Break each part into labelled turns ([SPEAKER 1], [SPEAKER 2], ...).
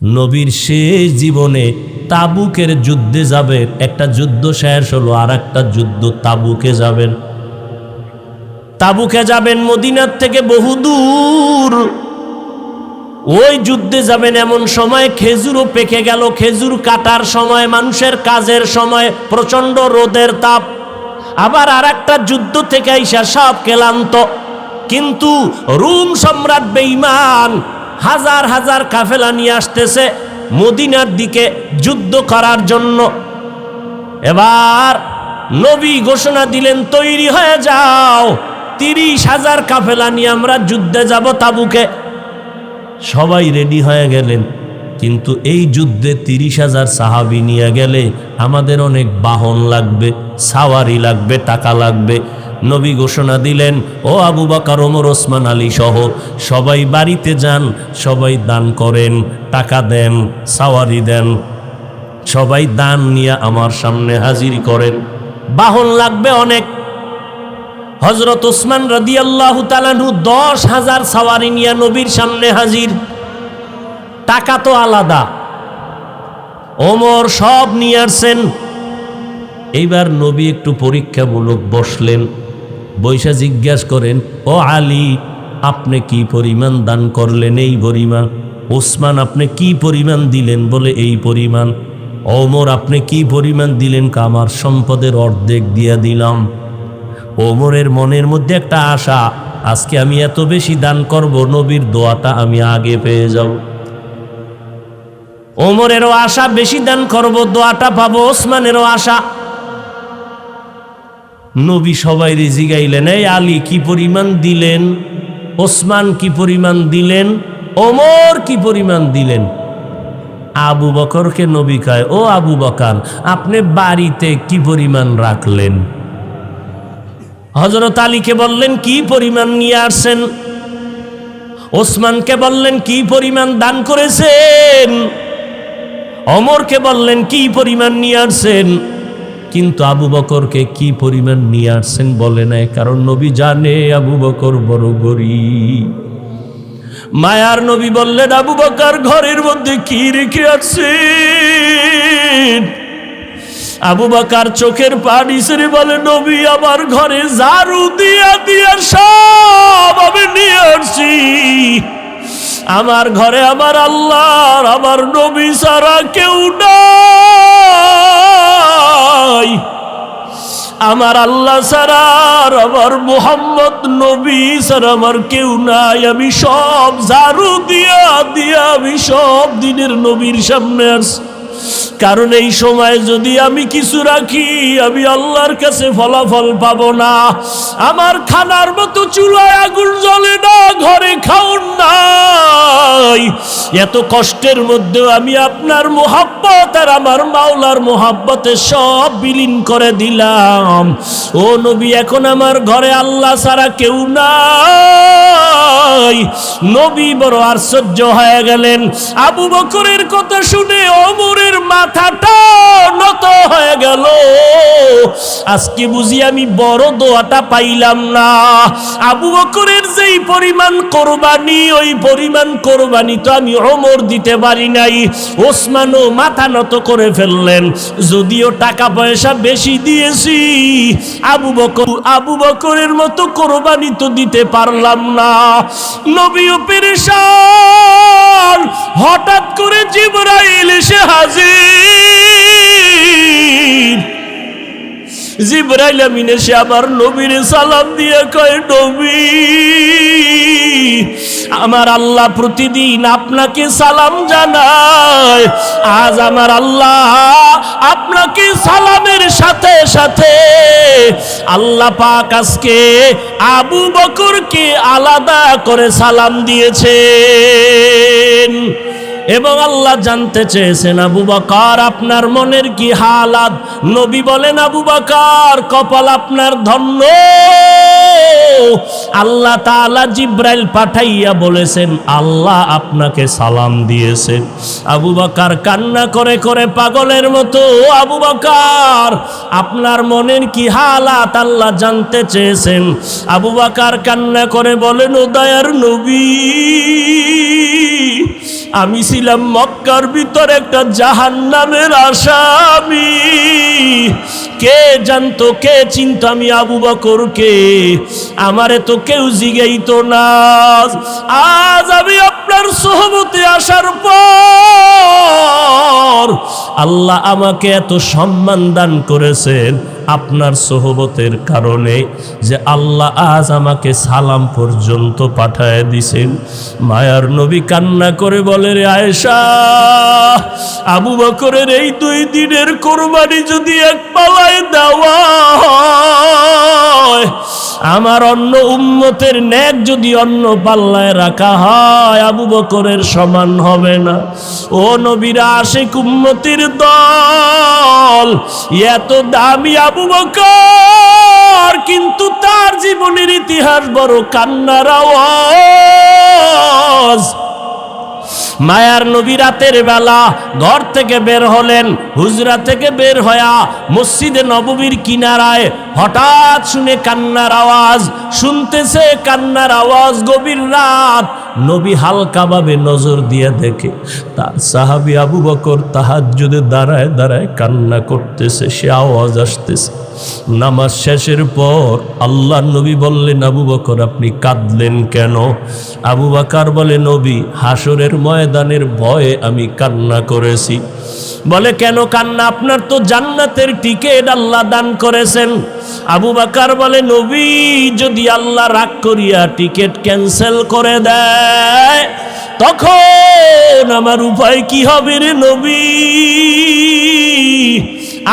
[SPEAKER 1] নবীর শেষ জীবনে তাবুকের যুদ্ধে যাবেন, একটা যুদ্ধ শেষ হলো আর একটা যুদ্ধ তাবুকে যাবেন। তাবুকে যাবেন মদিনার থেকে বহুদূর, ওই যুদ্ধে যাবেন এমন সময় খেজুরও পেকে গেল, খেজুর কাটার সময়, মানুষের কাজের সময়, প্রচন্ড রোদের তাপ। আবার আর একটা যুদ্ধ থেকে আইসা সব ক্লান্ত, কিন্তু রোম সম্রাট বেঈমান হাজার হাজার কাফেলা নিয়ে আসতেছে মদিনার দিকে যুদ্ধ করার জন্য। এবার নবী ঘোষণা দিলেন, তৈরি হয়ে যাও, 30,000 কাফেলা নিয়ে আমরা যুদ্ধে যাব তাবুকে। সবাই রেডি হয়ে গেলেন, কিন্তু এই যুদ্ধে 30,000 সাহাবী নিয়ে গেলে আমাদের অনেক বাহন লাগবে, সাওয়ারি লাগবে, টাকা লাগবে। নবী ঘোষণা দিলেন, ও আবু বকর, ওমর, ওসমান, আলী সহ সবাই বাড়িতে যান, সবাই দান করেন, টাকা দেন, সাওয়ারি দেন, সবাই দান নিয়ে আমার সামনে হাজির করেন। বাহন লাগবে অনেক। হযরত ওসমান রাদিয়াল্লাহু তাআলা আনহু 10,000 সাওয়ারি নিয়ে নবীর সামনে হাজির। টাকা তো আলাদা, ওমর সব নিয়ে আসছেন। এইবার নবী একটু পরীক্ষামূলক বসলেন, বৈশা জিজ্ঞাসা করেন, ও আলী, আপনি কি পরিমাণ দান করলেন? এই পরিমাণ। ওসমান, আপনি কি পরিমাণ দিলেন? বলে এই পরিমাণ। ওমর, আপনি কি পরিমাণ দিলেন? আমার সম্পদের অর্ধেক দিয়া দিলাম। ওমরের মনের মধ্যে একটা আশা, আজকে আমি এত বেশি দান করব, নবীর দোয়াটা আমি আগে পেয়ে যাব। ওমরেরও আশা, বেশি দান করব, দোয়াটা পাবো। ওসমানেরও আশা। নবী সবাই জিগাইলেন, এই আলী কি পরিমাণ দিলেন? ওসমান কি পরিমাণ দিলেন? ওমর কি পরিমাণ দিলেন? আবু বকরকে নবী কয়, ও আবু বকর, আপনি বাড়িতে কি পরিমাণ রাখলেন? হযরত আলীকে বললেন, কি পরিমাণ নিয়ে আসছেন? ওসমানকে বললেন, কি পরিমাণ দান করেছেন? ওমরকে বললেন, কি পরিমাণ নিয়ে আসছেন? কিন্তু আবু বকরকে কি পরিমাণ নিয়ে আসছেন বলে নাই, কারণ নবী জানে আবু বকর বড় গরীব। মায়ার নবী বললেন, আবু বকর ঘরের মধ্যে কি রেখে আসছেন? আবু বকর চোখের পানি ছেড়ে বলে, নবী, আমার ঘরে ঝাড়ু দিয়া দিয়া সব আমি নিয়ে আসছি। আমার ঘরে আমার আল্লাহর, আমার নবী ছাড়া কেউ নাই। আমার আল্লাহ ছাড়া, আমার মুহাম্মদ নবী ছাড়া আমার কেউ নাই। আমি সব ঝাড়ু দিয়া দিয়া আমি সব দিনের নবীর সামনে আসছি, কারণ এই সময় যদি আমি কিছু রাখি, আমি আল্লাহর কাছে ফলাফল পাবো না। আমার খানার মতো চুলায় আগুন জ্বলে না, ঘরে খাওন নাই। এত কষ্টের মধ্যেও আমি আপনার মোহাব্বত আর আমার মাওলার মোহাব্বতে সব বিলীন করে দিলাম। ও নবী, এখন আমার ঘরে আল্লাহ ছাড়া কেউ নাই। নবী বড় আশ্চর্য হয়ে গেলেন। আবু বকরের কথা শুনে ওমরের মাথাটা নত হয়ে গেল। আজকে বুঝি আমি বড় দোয়াটা পাইলাম না। আবু বকরের যেই পরিমাণ কোরবানি, ওই পরিমাণ কোরবানি তো আমি ওমর দিতে পারি নাই। ওসমানও মাথা নত করে ফেললেন, যদিও টাকা পয়সা বেশি দিয়েছি, আবু বকরের মতো কোরবানি তো দিতে পারলাম না। নবীও পেরেশান। হঠাৎ করে জিবরাইল এসে হাজির। জিবরাইল আমিন এসে আমার নবীর সালাম দিয়ে কয়, নবী, আমার আল্লাহ প্রতিদিন আপনাকে সালাম জানায়। আজ আমার আল্লাহ আপনাকে সালামের সাথে সাথে আল্লাহ পাক আজকে আবু বকরকে আলাদা করে সালাম দিয়েছেন। এবং আল্লাহ জানতে চেয়েছেন, আবু বকর, আপনার মনের কি হালাত? নবী বলেন, আবু বকর, কপাল আপনার ধন্য। আল্লাহ তাআলা জিবরাইল পাঠাইয়া বলেছেন, আল্লাহ আপনাকে সালাম দিয়েছেন। আবু বকর কান্না করে করে পাগলের মতো, আবু বকর, আপনার মনের কি হালাত আল্লাহ জানতে চেয়েছেন। আবু বকর কান্না করে বলেন, ও দয়ার নবী, আমি ছিলাম মক্কার ভিতরে একটা জাহান্নামের আসামি। কে জানতো, কে চিনতো আমি আবু বকরকে? আমারে তো কেউ জিগাইতো না। আজ আমি আপনার সোহবতে আসার পর আল্লাহ আমাকে এত সম্মান দান করেছেন আপনার সোহবতের কারণে, যে আল্লাহ আজ আমাকে সালাম পর্যন্ত পাঠায় দিছেন। মায়ার নবী কান্না করে বলে, রে আয়েশা, আবু বকরের এই 2 দিনের কোরবানি যদি এক পালায় দেওয়া হয়, আমার অন্য উম্মতের নেক যদি অন্য পাল্লায় রাখা হয়, আবু বকরের সমান হবে না। ও নবীর আশিক উম্মতির দল, এত দামি আবু বকর, কিন্তু তার জীবনের ইতিহাস বড় কান্নার আওয়াজ। মায়ার নবী রাতের বেলা ঘর থেকে বের হলেন, হুজরা থেকে বের হয়া মসজিদে নববীর কিনারায় হঠাৎ শুনে কান্নার আওয়াজ, শুনতেছে কান্নার আওয়াজ। গভীর রাত, নবী হালকাভাবে নজর দিয়ে দেখে তার সাহাবী আবু বকর তাহাজ্জুদে দাঁড়ায় দাঁড়ায় কান্না করতেছে, সে আওয়াজ আসতেছে। নামাজ শেষের পর আল্লাহর নবী বললেন, আবু বকর আপনি কাঁদলেন কেন? আবু বকর বলে, নবী, হাসরের ময়দানের ভয়ে আমি কান্না করেছি। বলে, কেন কান্না? আপনার তো জান্নাতের টিকিট আল্লাহ দান করেছেন। আবু বকর বলে, নবী, যদি আল্লাহ রাগ করিয়া টিকিট ক্যান্সেল করে দেয় তখন আমার উপায় কি হবে রে নবী?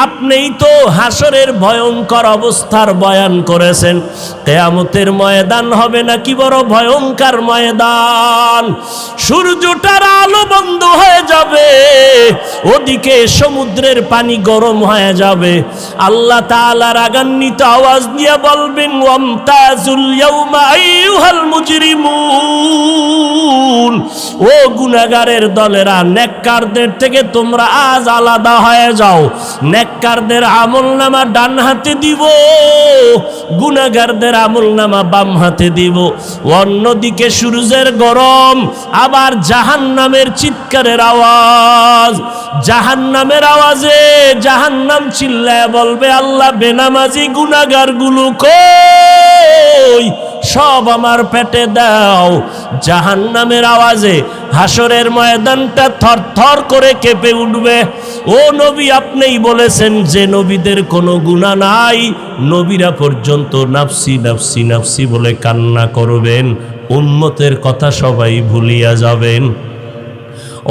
[SPEAKER 1] আপনিই তো হাসরের ভয়ঙ্কর অবস্থার বয়ান করেছেন। কিয়ামতের ময়দান হবে নাকি বড় ভয়ঙ্কর ময়দান। সূর্যটার আলো বন্ধ হয়ে যাবে, ওদিকে সমুদ্রের পানি গরম হয়ে যাবে। আল্লাহ তাআলা রাগান্বিত আওয়াজ দিয়ে বলবেন, ওয়ামতাজুল ইয়াউমা আইয়ুহাল মুজরিমুন, ও গুনাহগারের দলেরা, নেককারদের থেকে তোমরা আজ আলাদা হয়ে যাও। নেককারদের আমলনামা ডান হাতে দিব, গুনাহগারদের আমলনামা বাম হাতে দিব। অন্যদিকে সূর্যের গরম, আবার জাহান্নামের চিৎকারের আওয়াজ। জাহান্নামের আওয়াজে জাহান্নাম চিল্লায় বলবে, আল্লাহ, বেনামাজি গুনাহগারগুলো কই? সব আমার পেটে দাও। জাহান্নামের আওয়াজে হাসরের ময়দানটা থরথর করে কেঁপে উঠবে। ও নবী, আপনিই বলেছেন যে নবীদের কোনো গুনাহ নাই, নবীরা পর্যন্ত নাফসি নাফসি নাফসি বলে কান্না করবেন, উম্মতের কথা সবাই ভুলিয়া যাবেন।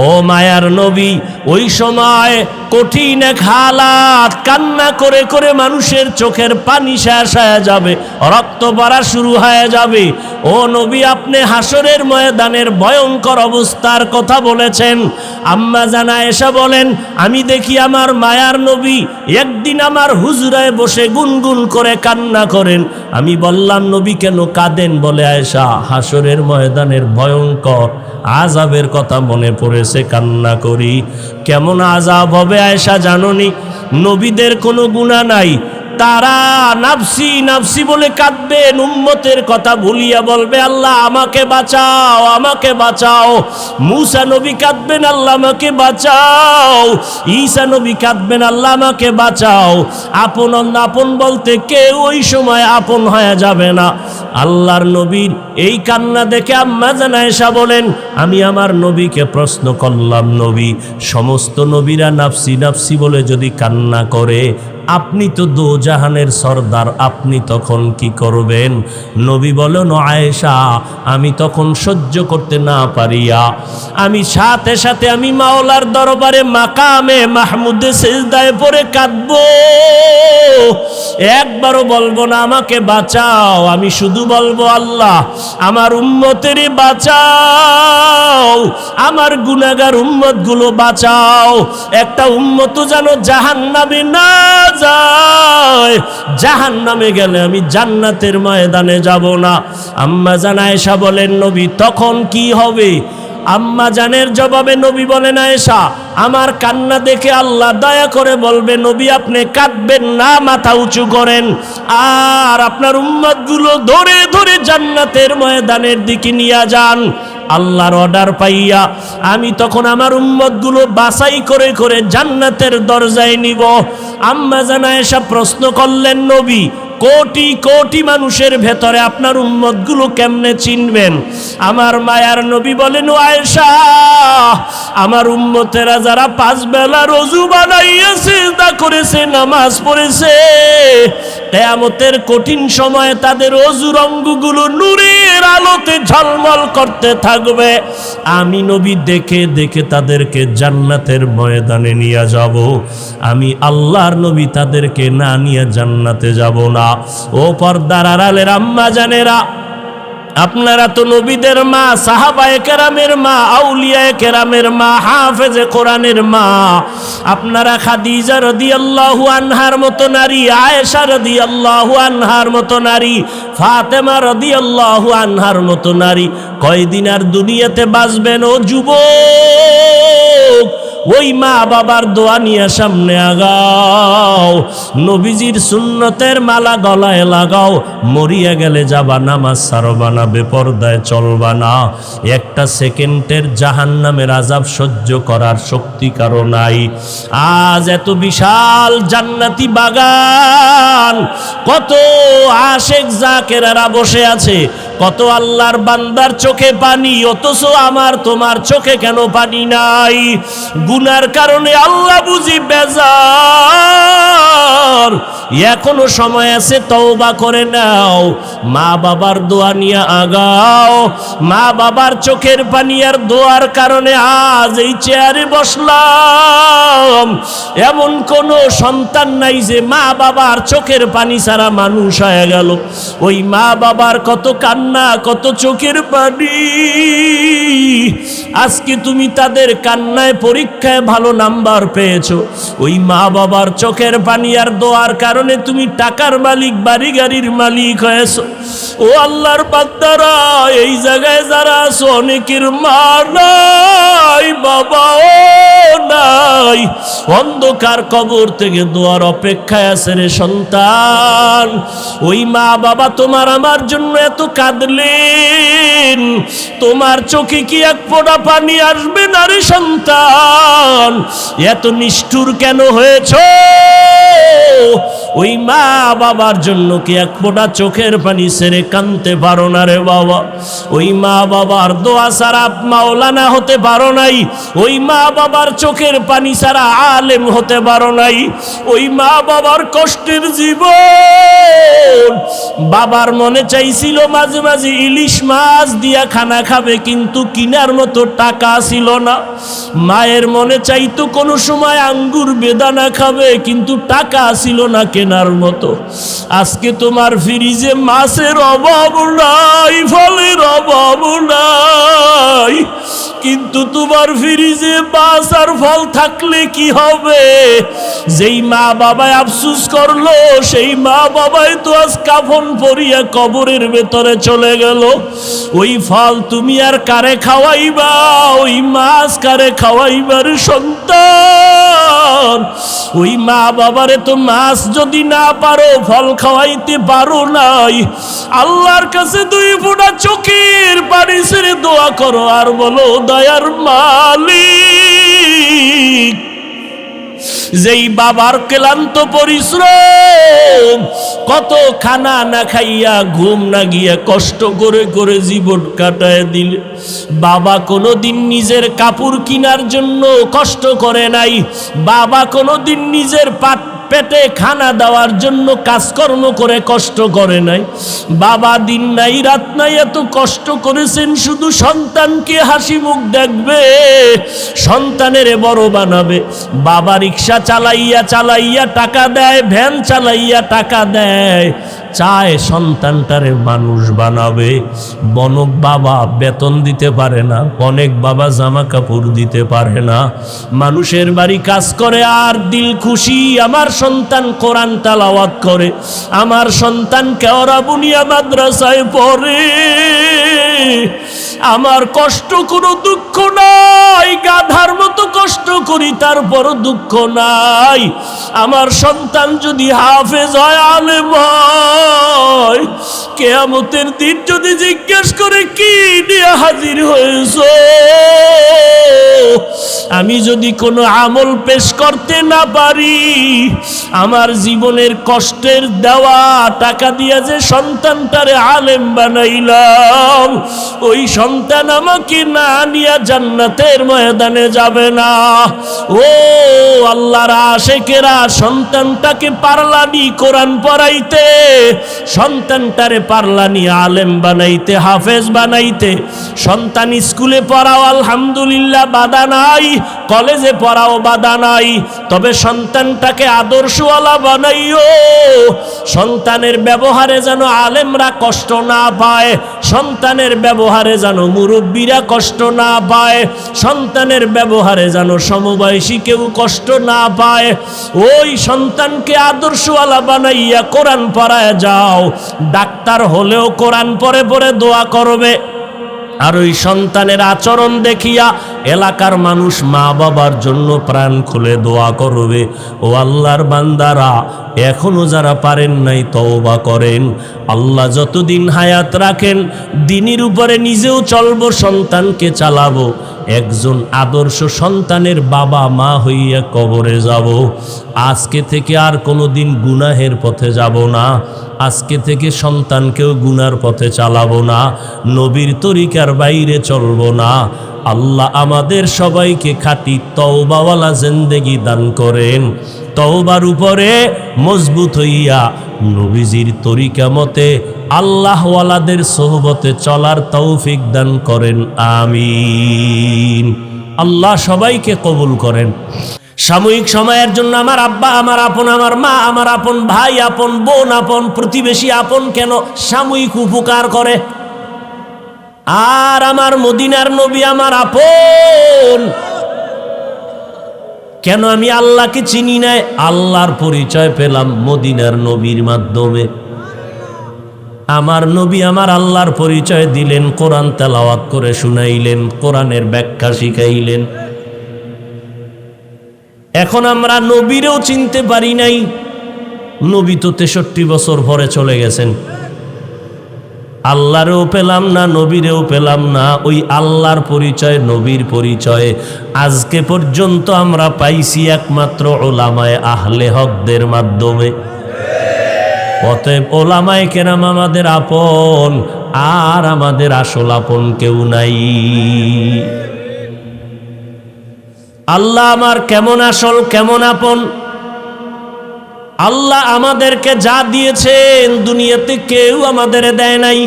[SPEAKER 1] ও মায়ার নবী, ওই সময় কঠিন এক হালাত, কান্না করে করে মানুষের চোখের পানি শেষ হয়ে যাবে, রক্ত পড়া শুরু হয়ে যাবে। ও নবী, আপনি হাসরের ময়দানের ভয়ঙ্কর অবস্থার কথা বলেছেন। আম্মা জান আয়েশা বলেন, আমি দেখি আমার মায়ার নবী একদিন আমার হুজরায় বসে গুনগুন করে কান্না করেন। আমি বললাম, নবী কেন কাঁদেন? বলে, আয়েশা, হাসরের ময়দানের ভয়ঙ্কর আযাবের কথা মনে পড়েছে, কান্না করি। কেমন আযাব হবে আয়েশা জানোনি? নবীদের কোনো গুনাহ নাই, তারা নাফসি নাফসি বলে কাঁদবেন, উম্মতের কথা ভুলিয়া বলবে, আল্লাহ আমাকে বাঁচাও, আমাকে বাঁচাও। মূসা নবী কাঁদবেন, আল্লাহ আমাকে বাঁচাও। ঈসা নবী কাঁদবেন, আল্লাহ আমাকে বাঁচাও। আপন আপন বলতে কেউ ওই সময় আপন হয়ে যাবে না। আল্লাহর নবীর এই কান্না দেখে আম্মা জান আয়েশা বলেন, আমি আমার নবীকে প্রশ্ন করলাম, নবী, সমস্ত নবীরা নাফসি নাফসি বলে যদি কান্না করে, আপনি তো দোজাহানের সর্দার, আপনি তখন কি করবেন? নবী বলেন, আয়েশা, আমি তখন সহ্য করতে না পারিয়া আমি সাথে সাথে আমি মাওলার দরবারে মাকামে মাহমুদে সিজদায় পড়ে কাঁদব। একবারও বলবো না আমাকে বাঁচাও, আমি শুধু বলবো, আল্লাহ আমার উম্মতেরই বাঁচাও, আমার গুনাহগার উম্মতগুলো বাঁচাও। একটা উম্মত যেন জাহান্নামে না যায়, জাহান্নামে গেলে আমি জান্নাতের ময়দানে যাব না। আম্মা জান আয়েশা বলেন, নবী তখন কি হবে? আম্মা জানের জবাবে নবী বলেন, আয়েশা, আমার কান্না দেখে আল্লাহ দয়া করে বলবে, নবী আপনি কাঁদবেন না, মাথা উঁচু করেন, আর আপনার উম্মতগুলো ধরে ধরে জান্নাতের ময়দানের দিকে নিয়ে যান। আল্লাহর অর্ডার পাইয়া আমি তখন আমার উম্মতগুলো বাছাই করে করে জান্নাতের দরজায় নিব। আম্মা জান আয়েশা প্রশ্ন করলেন, নবী, কোটি কোটি মানুষের ভেতরে আপনার উম্মতগুলো কেমনে চিনবেন? আমার মায়ার নবী বলেন, ও আয়েশা, আমার উম্মতেরা যারা 5 বেলা রোজু বানাইয়া সিজদা করেছে, নামাজ পড়েছে, কিয়ামতের কঠিন সময়ে তাদের অজুর অঙ্গগুলো নূরের আলোতে ঝলমল করতে থাকবে। আমি নবী দেখে দেখে তাদেরকে জান্নাতের ময়দানে নিয়ে যাব। আমি আল্লাহর নবী তাদেরকে না নিয়ে জান্নাতে যাব না। ও পর্দার আড়ালের আম্মা জানেরা, আপনারা তো নবীদের মা, সাহাবায়ে কেরামের মা, আউলিয়ায়ে কেরামের মা, হাফেজে কোরআনের মা। আপনারা খাদিজা রাদিয়াল্লাহু আনহার মতো নারী, আয়েশা রাদিয়াল্লাহু আনহার মতো নারী, ফাতেমা রাদিয়াল্লাহু আনহার মতো নারী কয়দিন আর দুনিয়াতে বাঁচবেন? ও যুবক, ওই মা বাবার দোয়া নিয়ে সামনে আগাও, নবীজির সুন্নতের মালা গলায় লাগাও। মরিয়া গেলে যাবা, নামাজ ছাড়বা না, বেপরদায় চলবা না। একটা সেকেন্ডের জাহান্নামের আযাব সহ্য করার শক্তি কারো নাই। আজ এত বিশাল জান্নাতি বাগান, কত আশেক জাকেরারা বসে আছে, কত আল্লাহর বান্দার চোখে পানি, অথচ আমার তোমার চোখে কেন পানি নাই? গুনার কারণে আল্লাহ বুঝি বেজার। এখনো সময় আছে, তওবা করে নাও, মা বাবার দোয়া নিয়ে আগাও। মা বাবার চোখের পানি আর দোয়ার কারণে আজ এই চেয়ারে বসলাম। এমন কোন সন্তান নাই যে মা বাবার চোখের পানি ছাড়া মানুষ হয়ে গেল। ওই মা বাবার কত কান্না, কত চোখের পানি। আজকে তুমি তাদের কান্নায় পরীক্ষায় ভালো নাম্বার পেয়েছো। ওই মা বাবার চোখের পানি আর দোয়ার কারণে তুমি টাকার মালিক, বাড়ি গাড়ির মালিক হয়েছো। ও আল্লাহর বান্দারা, এই জায়গায় যারা আছো, অনেকের মা নাই, বাবাও নাই, অন্ধকার কবর থেকে দোয়ার অপেক্ষায় আছে রে সন্তান। ওই মা বাবা তোমার আমার জন্য এত কাঁদলেন, তোমার চোখে কি এক ফোঁটা পানি আসবে না রে সন্তান? এত নিষ্ঠুর কেন হয়েছো? ওই মা বাবার জন্য কি এক ফোঁটা চোখের পানি ছেড়ে কাঁদতে পারো না রে বাবা? ওই মা বাবার দোয়া ছাড়া মাওলানা হতে পারো নাই, ওই মা বাবার চোখের পানি ছাড়া আলেম হতে পারো নাই। ওই মা বাবার কষ্টের জীবন। বাবার মনে চাইছিল মাঝে মাঝে ইলিশ মাছ দিয়া খানা খাবে, কিন্তু কিনার মতো টাকা ছিল না। মায়ের মনে চাইতো কোনো সময় আঙ্গুর বেদানা খাবে, কিন্তু টাকা ছিল না কেনার মতো। আজকে তোমার ফ্রিজে মাছের অভাব নাই, ফলের অভাব নাই, কিন্তু তোমার ফ্রিজে মাছ আর ফল থাকলে কি হবে? যেই মা বাবায় আফসুস করলো, সেই মা বাবাই তো আজ কাফন পরিয়া কবরের ভেতরে চলে গেল। ওই ফল তুমি আর কারে খাওয়াইবা? ওই মাছ কারে খাওয়াইবার সন্তান? ওই মা বাবারে তো মাছ যদি না পারো, ফল খাওয়াইতে পারো নাই। আল্লাহর কাছে 2 ফোঁটা চোখের পানি ছেড়ে দোয়া করো আর বলো, দয়ার মালিক, যেই বাবার ক্লান্ত পরিশ্রম, কত খানা না খাইয়া, ঘুম না গিয়া, কষ্ট করে করে জীবন কাটায় দিলে। বাবা কোনোদিন নিজের কাপড় কেনার জন্য কষ্ট করে নাই, বাবা কোনোদিন নিজের পেটে খানা দেওয়ার জন্য কাজকর্ম করে কষ্ট করে নাই। বাবা দিন নাই রাত নাই এত কষ্ট করেছেন শুধু সন্তানকে হাসি মুখ দেখবে, সন্তানের বড় বানাবে। বাবা রিক্সা চালাইয়া চালাইয়া টাকা দেয়, ভ্যান চালাইয়া টাকা দেয়, চায় সন্তানটারে মানুষ বানাবে। বনক বাবা বেতন দিতে পারে না, অনেক বাবা জামা কাপড় দিতে পারে না, মানুষের বাড়ি কাজ করে আর দিল খুশি আমার সন্তান কোরআন তেলাওয়াত করে, আমার সন্তান কেওড়া বুনিয়া মাদ্রাসায় পড়ে, আমার কষ্ট কোনো দুঃখ নাই, গাধার মতো কষ্ট করি তারপরও দুঃখ নাই। আমার সন্তান যদি হাফেজ হয়, আলেম হয়, কিয়ামতের দিন যদি জিজ্ঞেস করে কি নিয়ে হাজির হয়েছো, আমি যদি কোনো আমল পেশ করতে না পারি, আমার জীবনের কষ্টের দেওয়া টাকা দিয়ে যে সন্তানটারে আলেম বানাইলাম, ওই সন্তান আমাকে না নিয়ে জান্নাতের ময়দানে যাবে না। ও আল্লাহর আশেকেরা, সন্তানটাকে পারলানি কোরআন পড়াইতে, সন্তানটারে পারলানি আলেম বানাইতে, হাফেজ বানাইতে। সন্তান স্কুলে পড়াও আলহামদুলিল্লাহ বাধা নাই, কলেজে পড়াও বাধা নাই, তবে সন্তানটাকে আদর্শওয়ালা বানাইও। সন্তানের ব্যবহারে যেন আলেমরা কষ্ট না পায়, সন্তানের ব্যবহারে যেন মুরব্বীরা কষ্ট না পায়, সন্তানের ব্যবহারে যেন সমবয়সী কেউ কষ্ট না পায়। ওই সন্তানকে আদর্শওয়ালা বানাইয়া কোরআন পড়ায় যাও। ডাক্তার হলেও কোরআন পড়ে পড়ে দোয়া করবে। আর ওই সন্তানের আচরণ দেখিয়া এলাকার মানুষ মা বাবার জন্য প্রাণ খুলে দোয়া করবে। ও আল্লাহর বান্দারা, এখনো যারা পারেন নাই তওবা করেন। আল্লাহ যতদিন হায়াত রাখেন, দ্বীনের উপরে নিজেও চলবো, সন্তানকে চালাবো। একজন আদর্শ সন্তানের বাবা মা হইয়া কবরে যাব। আজকে থেকে আর কোনোদিন গুনাহের পথে যাব না। আজকে থেকে সন্তানকেও গুনার পথে চালাবো না, নবীর তরিকার বাইরে চলবো না। আল্লাহ আমাদের সবাইকে খাঁটি তওবাওয়ালা জিন্দেগি দান করেন। তওবার উপরে মজবুত হইয়া নবীজির তরিকা মতে আল্লাহওয়ালাদের সোহবতে চলার তৌফিক দান করেন, আমিন। আল্লাহ সবাইকে কবুল করেন। সাময়িক সময়ের জন্য আমার আব্বা আমার আপন, আমার মা আমার আপন, ভাই আপন, বোন আপন, প্রতিবেশী আপন কেন, সাময়িক উপকার করে। আর আমার মদিনার নবী আমার আপন কেন? আমি আল্লাহকে চিনি নাই, আল্লাহর পরিচয় পেলাম মদিনার নবীর মাধ্যমে। আমার নবী আমার আল্লাহর পরিচয় দিলেন, কোরআন তেলাওয়াত করে শুনাইলেন, কোরআনের ব্যাখ্যা শিখাইলেন। এখন আমরা নবীরেও চিনতে পারি নাই। নবী তো 63 বছর পরে চলে গেছেন। আল্লাহরেও পেলাম না, নবীরেও পেলাম না। ওই আল্লাহর পরিচয়, নবীর পরিচয় আজকে পর্যন্ত আমরা পাইছি একমাত্র ওলামায়ে আহলে হকদের মাধ্যমে। অতএব ওলামায়ে কেরাম আমাদের আপন, আর আমাদের আসল আপন কেউ নাই। আল্লাহ আমার কেমন আসল, কেমন আপন? আল্লাহ আমাদেরকে যা দিয়েছেন দুনিয়াতে কেউ আমাদের দেয় নাই,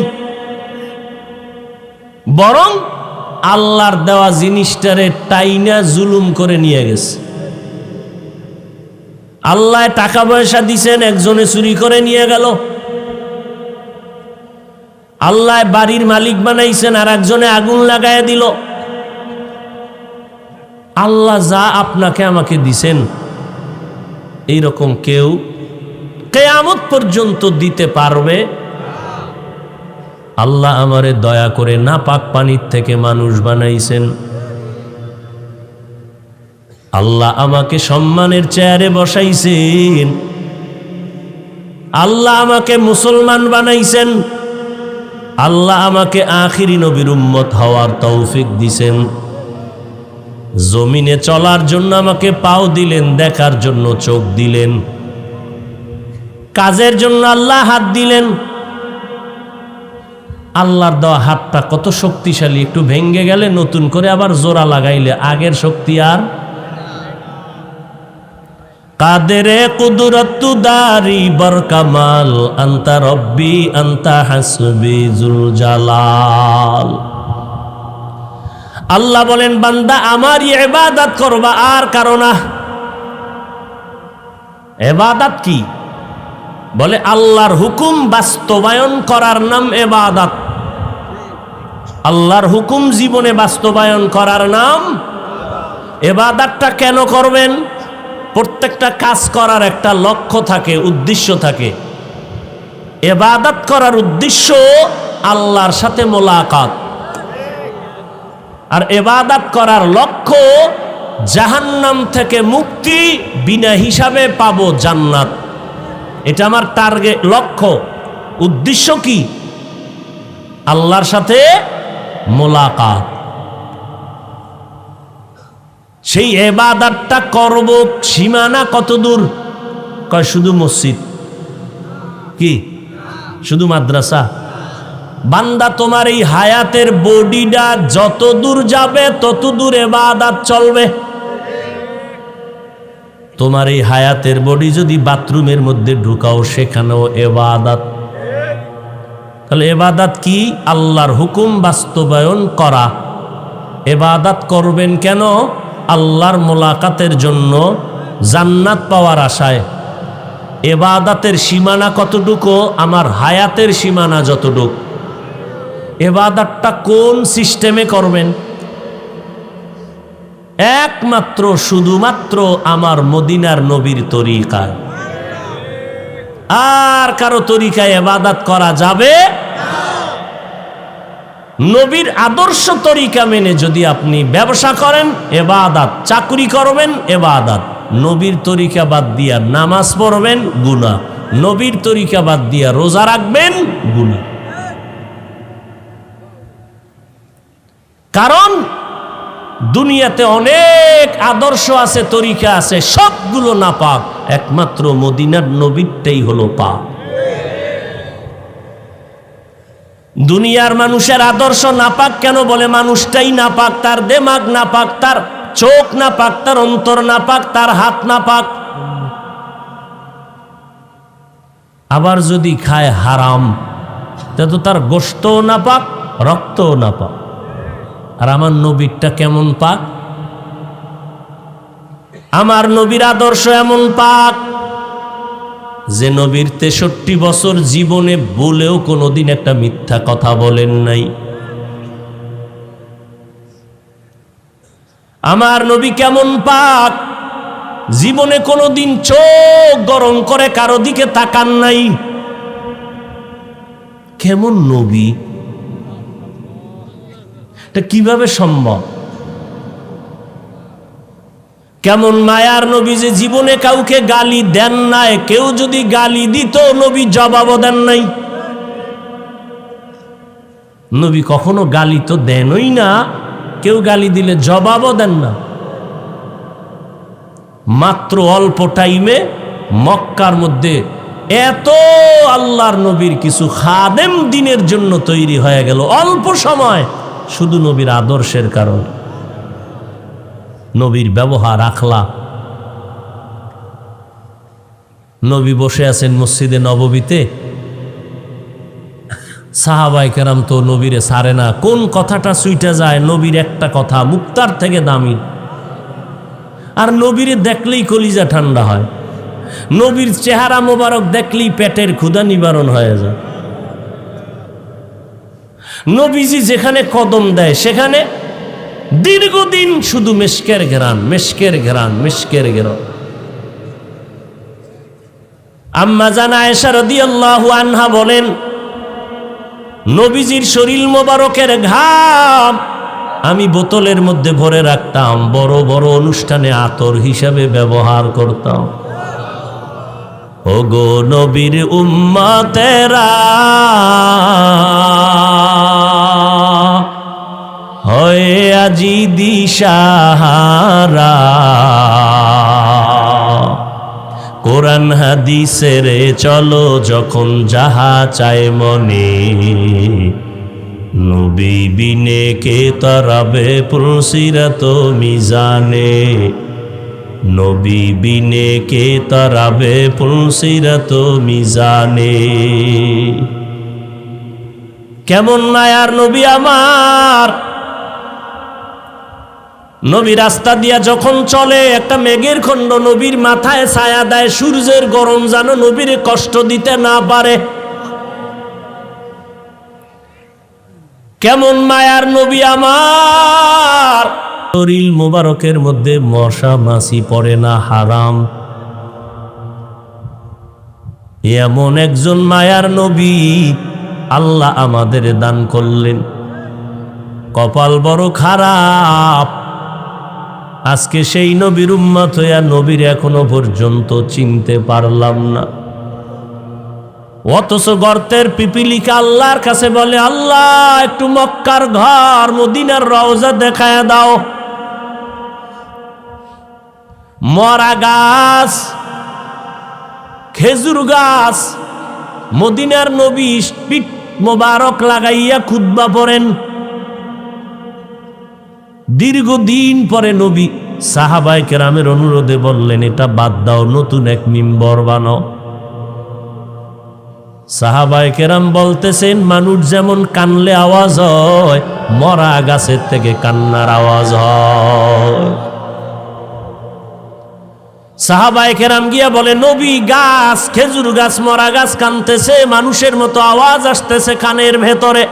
[SPEAKER 1] বরং আল্লাহর দেওয়া জিনিসটারে টাইনা জুলুম করে নিয়ে গেছে। আল্লাহ টাকা পয়সা দিছেন, একজনে চুরি করে নিয়ে গেল। আল্লাহ বাড়ির মালিক বানাইছেন, আর একজনে আগুন লাগায় দিল। আল্লাহ যা আপনাকে আমাকে দিছেন, এইরকম কেউ কিয়ামত পর্যন্ত দিতে পারবে? আল্লাহ আমারে দয়া করে নাপাক পানির থেকে মানুষ বানাইছেন। আল্লাহ আমাকে সম্মানের চেয়ারে বসাইছেন। আল্লাহ আমাকে মুসলমান বানাইছেন। আল্লাহ আমাকে আখিরি নবীর উম্মত হওয়ার তৌফিক দিছেন। জমিনে চলার জন্য আমাকে পাও দিলেন, দেখার জন্য চোখ দিলেন, কাজের জন্য আল্লাহ হাত দিলেন। আল্লাহর দেওয়া হাতটা কত শক্তিশালী, একটু ভেঙ্গে গেলে নতুন করে আবার জোড়া লাগাইলে আগের শক্তি আর। কাদেরে কুদরত দারি বরকামাল, আনতা রব্বি আনতা হাসবি জুল জালাল। আল্লাহ বলেন, বান্দা আমারই ইবাদত করবা, আর কারো না। ইবাদত কি? বলে আল্লাহর হুকুম বাস্তবায়ন করার নাম ইবাদত। আল্লাহর হুকুম জীবনে বাস্তবায়ন করার নাম ইবাদতটা কেন করবেন? প্রত্যেকটা কাজ করার একটা লক্ষ্য থাকে, উদ্দেশ্য থাকে। ইবাদত করার উদ্দেশ্য আল্লাহর সাথে মোলাকাত, আর ইবাদত করার লক্ষ্য জাহান্নাম থেকে মুক্তি, বিনা হিসাবে পাবো জান্নাত। এটা আমার টার্গেট, লক্ষ্য। উদ্দেশ্য কি? আল্লাহর সাথে মোলাকাত। সেই ইবাদতটা করব, সীমানা কত দূর? কয় শুধু মসজিদ, কি শুধু মাদ্রাসা? বান্দা, তোমার এই হায়াতের বডিটা যত দূর যাবে তত দূর ইবাদত চলবে। তোমার এই হায়াতের বডি যদি বাথরুমের মধ্যে ঢুকাও, সেখানেও ইবাদত। তাহলে ইবাদত কি? আল্লাহর হুকুম বাস্তবায়ন করা। ইবাদত করবেন কেন? আল্লাহর মোলাকাতের জন্য, জান্নাত পাওয়ার আশায়। ইবাদতের সীমানা কতটুকু? আমার হায়াতের সীমানা যতটুকু। ইবাদতটা কোন সিস্টেমে করবেন? একমাত্র শুধুমাত্র আমার মদিনার নবীর তরিকায়। আর কারো তরিকায় ইবাদত করা যাবে? নবীর আদর্শ তরিকা মেনে যদি আপনি ব্যবসা করেন, ইবাদত। চাকরি করবেন, ইবাদত। নবীর তরিকা বাদ দিয়া নামাজ পড়বেন, গুনাহ। নবীর তরিকা বাদ দিয়া রোজা রাখবেন, গুনাহ। কারণ দুনিয়াতে অনেক আদর্শ আছে, তরিকা আছে, সবগুলো নাপাক। একমাত্র মদিনার নবীরটাই হলো পাক। দুনিয়ার মানুষের আদর্শ নাপাক কেন বলে? মানুষটাই নাপাক, তার দেমাগ নাপাক, তার চোখ নাপাক, তার অন্তর নাপাক, তার হাত নাপাক। আবার যদি খায় হারাম, তো তার গোশতও নাপাক, রক্তও নাপাক। আর আমার নবীরটা কেমন পাক? আমার নবীর আদর্শ এমন পাক যে নবীর 63 বছর জীবনে বলেও কোনোদিন একটা মিথ্যা কথা বলেন নাই। আমার নবী কেমন পাক? জীবনে কোনোদিন চোখ গরম করে কারো দিকে তাকান নাই। কেমন নবী? এটা কিভাবে সম্ভব? কেমন মায়ার নবী যে জীবনে কাউকে গালি দেন নাই। কেউ যদি গালি দিত, নবী জবাবও দেন নাই। নবী কখনো গালি তো দেনই না, কেউ গালি দিলে জবাবও দেন না। মাত্র অল্প টাইমে মক্কার মধ্যে এত আল্লাহর নবীর কিছু খাদেম দিনের জন্য তৈরি হয়ে গেল অল্প সময়, শুধু নবীর আদর্শের কারণে। নবীর ব্যবহার, আখলাক। নবী বসে আছেন মসজিদে নববীতে, সাহাবায়ে কেরাম তো নবীরে ছাড়ে না। কোন কথাটা ছুইটা যায়? নবীর একটা কথা মুক্তার থেকে দামি। আর নবীরে দেখলেই কলিজা ঠান্ডা হয়। নবীর চেহারা মোবারক দেখলেই পেটের ক্ষুধা নিবারণ হয়ে যায়। নবীজি যেখানে কদম দেয় সেখানে দীর্ঘদিন শুধু মেশকের ঘেরান, মেশকের ঘেরান, মেশকের ঘেরান। আম্মা জান আয়েশা রাদিয়াল্লাহু আনহা বলেন, নবীজির শরীর মোবারকের ঘাম আমি বোতলের মধ্যে ভরে রাখতাম, বড় বড় অনুষ্ঠানে আতর হিসাবে ব্যবহার করতাম। ওগো নবীর উম্মতেরা, হয়ে আজি দিশাহারা, কোরআন হাদিসের চলো যখন যাহা চায় মনে, নবী বিনে কে তরাবে পুলসিরাত মিজানে, নবী বিনে কে তরাবে পুলসিরাত মিজানে। কেমন মায়ার নবী আমার! নবী রাস্তা দিয়া যখন চলে, একটা মেঘের খণ্ড নবীর মাথায় ছায়া দেয়। সূর্যের গরম যেন নবীর কষ্ট দিতে না পারে। কেমন মায়ার নবী আমার! শরীর মোবারকের মধ্যে মশা মাছি পড়ে না, হারাম। এমন একজন মায়ার নবী আল্লাহ আমাদের দান করলেন। কপাল বড় খারাপ, আজকে সেই নবীর উম্মত হইয়া নবীর এখনো পর্যন্ত চিনতে পারলাম না। অথচ গর্তের পিপিলিকা আল্লাহর কাছে বলে, আল্লাহ একটু মক্কার ঘর মদিনার রওজা দেখায় দাও। মরা গাছ, খেজুর গাছ, মদিনার নবী পিঠ মোবারক লাগাইয়া খুতবা পড়েন। দীর্ঘদিন পরে নবী সাহাবায়ে কেরামের অনুরোধে বললেন, এটা বাদ দাও, নতুন এক মিম্বর বানাও। সাহাবায়ে কেরাম বলতেছেন, মানুষ যেমন কানলে আওয়াজ হয়, মরা গাছের থেকে কান্নার আওয়াজ হয়। সাহাবায়ে কেরাম গিয়া বলে, নবী গাছ, খেজুর গাছ, মরা গাছ কানতেছে, মানুষের মতো আওয়াজ আসতেছে কানের ভেতরে।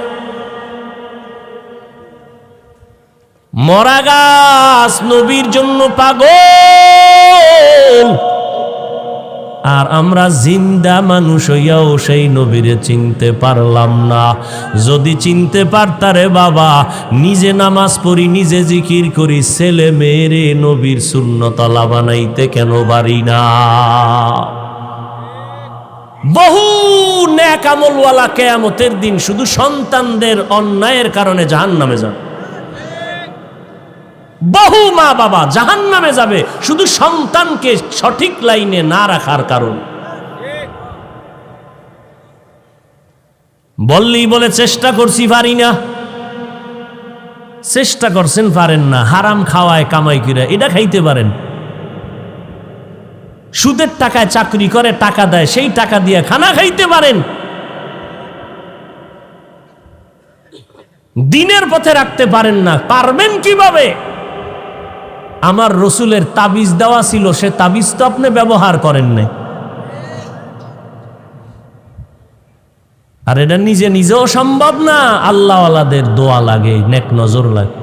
[SPEAKER 1] মরা গাছ নবীর জন্য পাগল, আর আমরা জিন্দা মানুষ হইয়াও সেই নবীরে চিনতে পারলাম না। যদি চিনতে পারতারে বাবা, নিজে নামাজ পড়ি, নিজে জিকির করি, ছেলে মেয়েরে নবীর সুন্নতলা বানাইতে কেন পারি না? বহু নেক আমলওয়ালা কিয়ামতের দিন শুধু সন্তানদের অন্যায়ের কারণে জাহান্নামে যাবে। বহু মা বাবা জাহান্নামে যাবে শুধু সন্তানকে সঠিক লাইনে না রাখার কারণে। বললেই বলে চেষ্টা করছি, পারি না। চেষ্টা করছেন, পারেন না। হারাম খাওয়ায় কামাই করে এটা খাইতে পারেন। সুদের টাকায় চাকরি করে টাকা দেয়, সেই টাকা দিয়ে খানা খাইতে পারেন। দিনের পথে রাখতে পারেন না, পারবেন কিভাবে? আমার রসুলের তাবিজ দেওয়া ছিল, সে তাবিজ তো আপনি ব্যবহার করেন নাই। আর এটা নিজে নিজেও সম্ভব না, আল্লাহওয়ালাদের দোয়া লাগে, নেক নজর লাগে।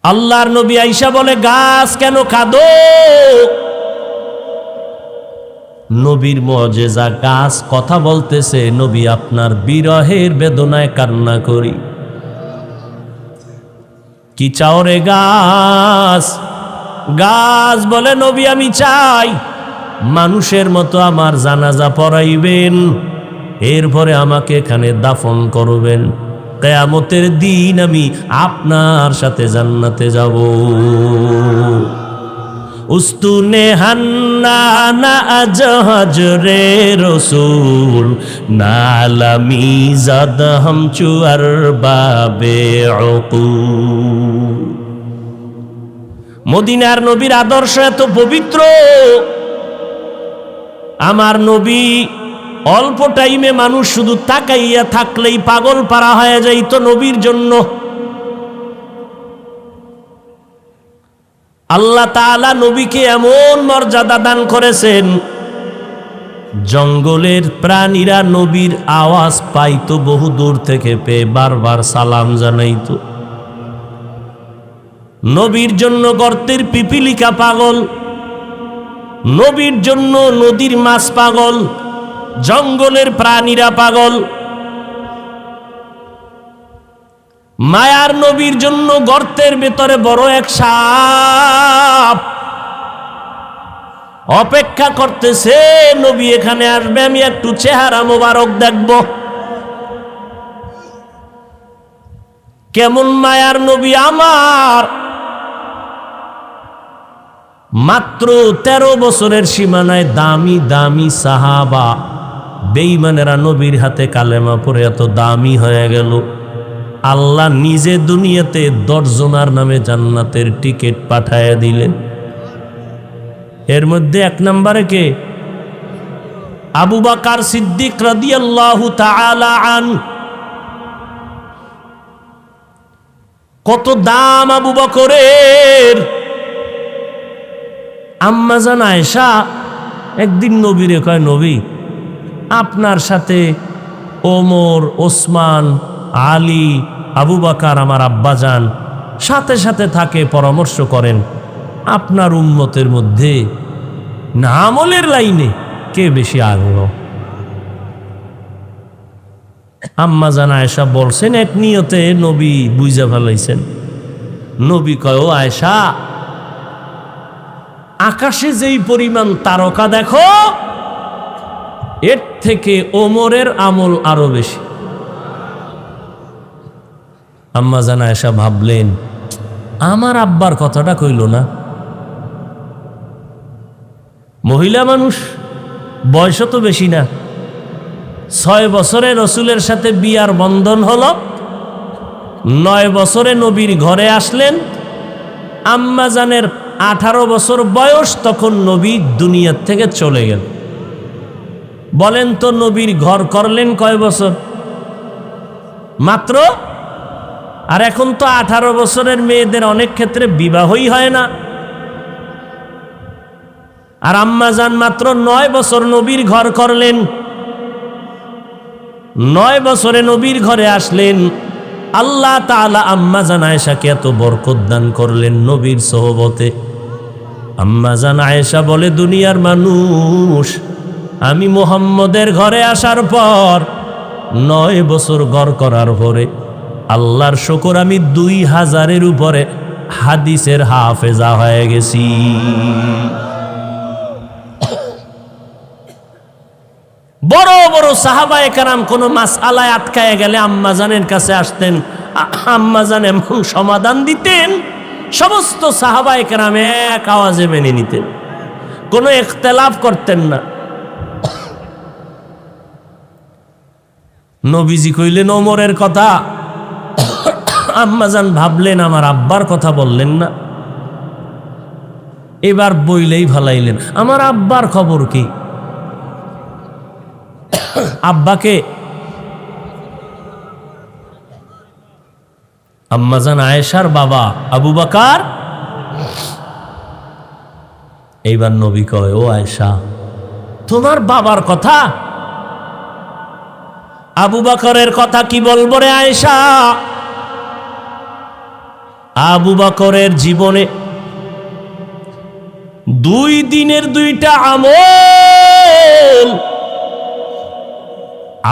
[SPEAKER 1] আল্লাহর নবী আয়েশা বলে, গাছ কেন কাঁদো? নবীর মুজিজা, গাছ কথা বলতেছে, নবী আপনার বিরহের বেদনায় কান্না করি। কি চাও রে গাছ? গাছ বলে, নবী আমি চাই মানুষের মতো আমার জানাজা পড়াইবেন, এরপরে আমাকে এখানে দাফন করবেন, কিয়ামতের দিন আমি আপনার সাথে জান্নাতে যাব। উস্তুনে হান্নানা আজ হজরে রসুল, নালামি জাদ হাম চুয়ার বাবে উকুল। মদিনার নবীর আদর্শ এত পবিত্র, আমার নবী অল্প টাইমে মানুষ শুধু তাকাইয়া থাকলেই পাগল পারা হয়ে যাইত নবীর জন্য। আল্লাহ তাআলা নবীকে এমন মর্যাদা দান করেছেন, জঙ্গলের প্রাণীরা নবীর আওয়াজ পাইতো বহু দূর থেকে, পেয়ে বারবার সালাম জানাইতো। নবীর জন্য গর্তের পিপিলিকা পাগল, নবীর জন্য নদীর মাছ পাগল, জঙ্গলের প্রাণীরা পাগল। মায়ার নবীর জন্য গর্তের ভেতরে বড় এক সাপ অপেক্ষা করতেছে, নবী এখানে আসবে, আমি একটু চেহারা মোবারক দেখব। কেমন মায়ার নবী আমার! মাত্র 13 বছরের সীমানায় দামি দামি সাহাবা বেঈমানেরা নবীর হাতে কালেমা পড়ে এত দামি হয়ে গেল। আল্লাহ নিজে দুনিয়াতে 10 জনার নামে জান্নাতের টিকিট পাঠায় দিলেন। এর মধ্যে 1 নম্বরে কে? আবু বকর সিদ্দিক রাদিয়াল্লাহু তাআলা আন। কত দাম আবু বকরের! আম্মা জান আয়েশা একদিন নবীরে কয়, নবী আপনার সাথে ওমর, ওসমান, আলী, আবু বকর আমার আব্বাজান সাথে সাথে থাকে, পরামর্শ করেন, আপনার উম্মতের মধ্যে না আমলের লাইনে কে বেশি আগ্রহ? আম্মা জান আয়েশা বলছেন, এক নিয়তে নবী বুঝা ফেলাইছেন। নবী কয়, ও আয়েশা, আকাশে যেই পরিমাণ তারকা দেখো, এর থেকে ওমরের আমল আরো বেশি। আম্মা জান আয়েশা ভাবলেন, আমার আব্বার কথাটা কইল না। মহিলা মানুষ, বয়স তো বেশি না, 6 বছরে রসুলের সাথে বিয়ার বন্ধন হলো, 9 বছরে নবীর ঘরে আসলেন। আম্মা জানের 18 বছর বয়স, তখন নবী দুনিয়ার থেকে চলে গেল। বলেন তো নবীর ঘর করলেন কয় বছর? মাত্র। আর এখন তো 18 বছরের মেয়েদের অনেক ক্ষেত্রে বিবাহই হয় না। আর আম্মা জান মাত্র 9 বছর নবীর ঘর করলেন, 9 বছরে নবীর ঘরে আসলেন। আল্লাহ তাআলা আম্মা জান আয়েশাকে এত বরকত দান করলেন নবীর সোহবতে। আম্মা জান আয়েশা বলে, দুনিয়ার মানুষ, আমি মুহাম্মদের ঘরে আসার পর 9 বছর ঘর করার পরে আল্লাহর শুকর, আমি 2000-এর উপরে হাদিসের হাফেজা হয়ে গেছি। বড় বড় সাহাবায়ে কেরাম কোনো মাসআলায় আটকায় গেলে আম্মা জানের কাছে আসতেন, আম্মা জান এমন সমাধান দিতেন, সমস্ত সাহাবায়ে কেরাম এক আওয়াজে মেনে নিতেন, কোনো ইখতিলাফ করতেন না। নবীজি কইলেন ওমরের কথা, আম্মা জান ভাবলেন আমার আব্বার কথা বললেন না, এবার বইলেই ভালাইলেন আমার আব্বার খবর কি। আব্বাকে আম্মা জান আয়েশার বাবা আবু বকর। এইবার নবী কয়, ও আয়েশা, তোমার বাবার কথা? আবু বকরের কথা কি বলবো রে আয়েশা? আবু বকরের জীবনে 2 দিনের 2টা আমল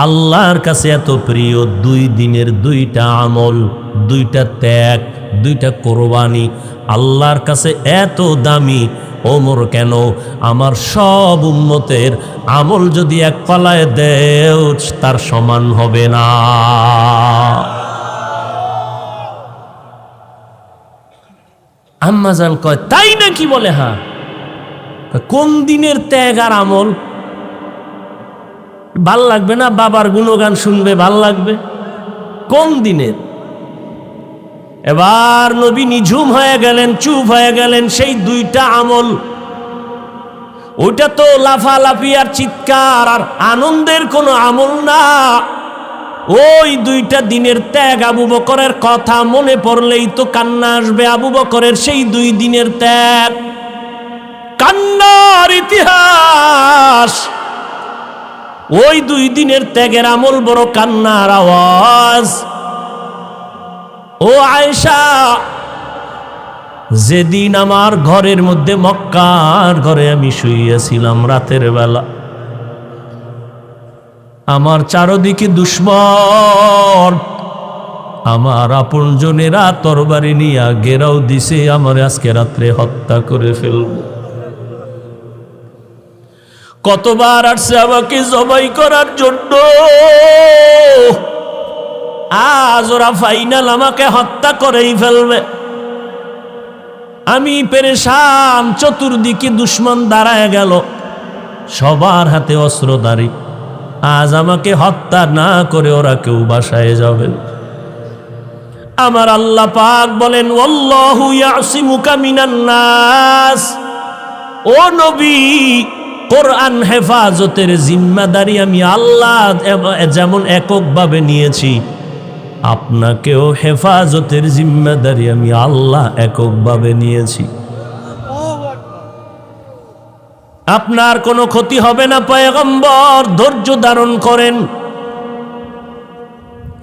[SPEAKER 1] আল্লাহর কাছে এত প্রিয়। 2 দিনের 2টা আমল, 2টা ত্যাগ, 2টা কোরবানি আল্লাহর কাছে এত দামি। ওমর কেন? আমার সব উম্মতের আমল যদি এক পালায় দেও তার সমান হবে না। আম্মা জান কয়, তাই নাকি? বলে হ্যাঁ। কোন দিনের ত্যাগ আর আমল? ভাল লাগবে না? বাবার গুণগান শুনবে, ভাল লাগবে? কোন দিনের? এবার নবী নিঝুম হয়ে গেলেন, চুপ হয়ে গেলেন। সেই 2টা আমল, ওইটা তো লাফালাফি আর চিৎকার আর আনন্দের কোনো আমল না। ওই 2টা দিনের ত্যাগ, আবু বকরের কথা মনে পড়লেই তো কান্না আসবে। আবু বকরের সেই 2 দিনের ত্যাগ, কান্নার ইতিহাস। ওই 2 দিনের ত্যাগের আমল বড় কান্নার আওয়াজ। ও আয়েশা, যেদিন আমার ঘরের মধ্যে, মক্কার ঘরে আমি শুইয়াছিলাম রাতের বেলা, আমার চারদিকে দুশমন, আমার আপনজনেরা তরবারি নিয়ে ঘেরাও দিছে, আমার আজকে রাত্রে হত্যা করে ফেলব। কতবার আসছে আমাকে জবাই করার জন্য, আজ ওরা ফাইনাল আমাকে হত্যা করেই ফেলবে। আমি পেরেশান, চতুর্দিকে দুশমন দাঁড়ায় গেল, সবার হাতে অস্ত্রধারী। আজ আমাকে হত্যা না করে ওরা কেউ বাসায় যাবেন। আমার আল্লাহ পাক বলেন, ওয়াল্লাহু ইয়াসিমুকা মিনান নাস। ও নবী, কোরআন হেফাজতের জিম্মাদারি আমি আল্লাহ যেমন এককভাবে নিয়েছি, আপনাকেও হেফাজতের জিম্মাদারি আমি আল্লাহ এককভাবে নিয়েছি। আপনার কোনো ক্ষতি হবে না পয়গম্বর, ধৈর্য ধারণ করেন।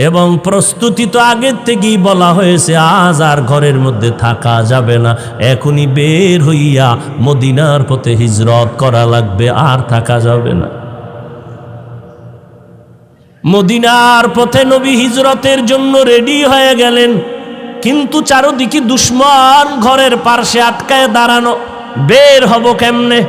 [SPEAKER 1] এবং প্রস্তুতি তো আগের থেকেই বলা হয়েছে, আজ আর ঘরের মধ্যে থাকা যাবে না, এখনই বের হইয়া মদিনার পথে হিজরত করা লাগবে, আর থাকা যাবে না। মদিনার পথে নবী হিজরতের জন্য রেডি হয়ে গেলেন, কিন্তু চারদিকে দুশমন ঘরের পার্শ্বে আটকায় দাঁড়ানো। বের হব কেমনে?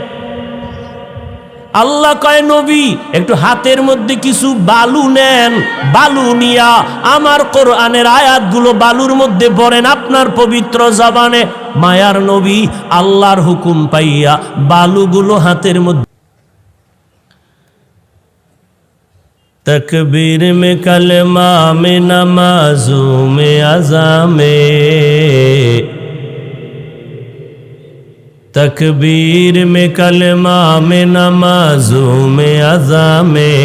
[SPEAKER 1] আল্লাহ কয় নবী একটু হাতের মধ্যে কিছু বালু নেন, বালু নিয়া আমার কোরআনের আয়াতগুলো বালুর মধ্যে পড়েন আপনার পবিত্র জবানে। মায়ার নবী আল্লাহর হুকুম পাইয়া বালুগুলো হাতের মধ্যে। तकबीर में कलमा में नमाजों में अज़ा में, तकबीर में कलमा में नमाजों में अज़ा में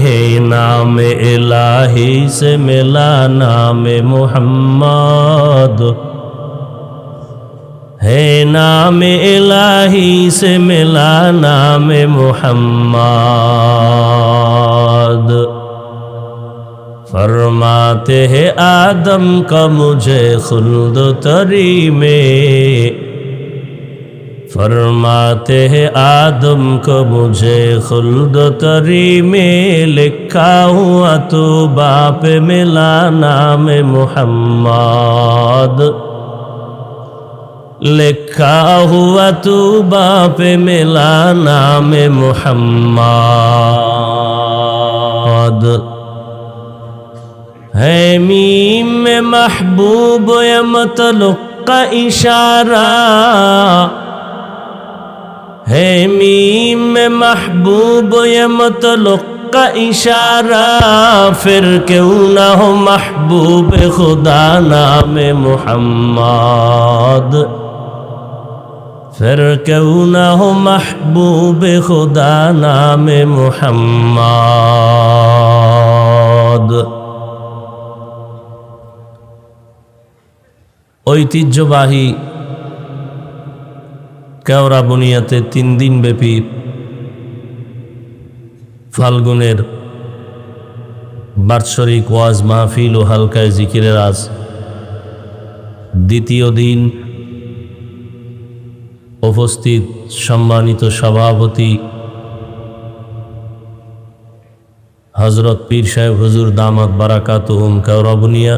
[SPEAKER 1] है नाम इलाही से मिला नाम मोहम्मद, है नाम इलाही से मिला नाम मोहम्मद। फरमाते हैं आदम का मुझे खुल्द तरी में, फरमाते हैं आदम को मुझे खुल्द तरी में, लिखा हुआ तो बाप मिला नाम मोहम्मद, लिखा हुआ तू बाप मिला नाम मुहम्मद। है मीम में महबूब या मतलुक का इशारा, है मीम में महबूब या मतलुक का इशारा, फिर क्यों ना हो महबूब खुदा नाम मुहम्मद, फिर क्यों ना हो महबूब खुदा नाम मुहम्मद। ঐতিহ্যবাহী কেওড়া বুনিয়াতে 3 দিন ব্যাপী ফাল্গুনের বাৎসরিক ওয়াজ মাহফিল ও হালকায় জিকিরের আজ দ্বিতীয় দিন। উপস্থিত সম্মানিত সভাপতি হযরত পীর সাহেব হুজুর দামাত বারাকাতুহুম কেওড়া বুনিয়া,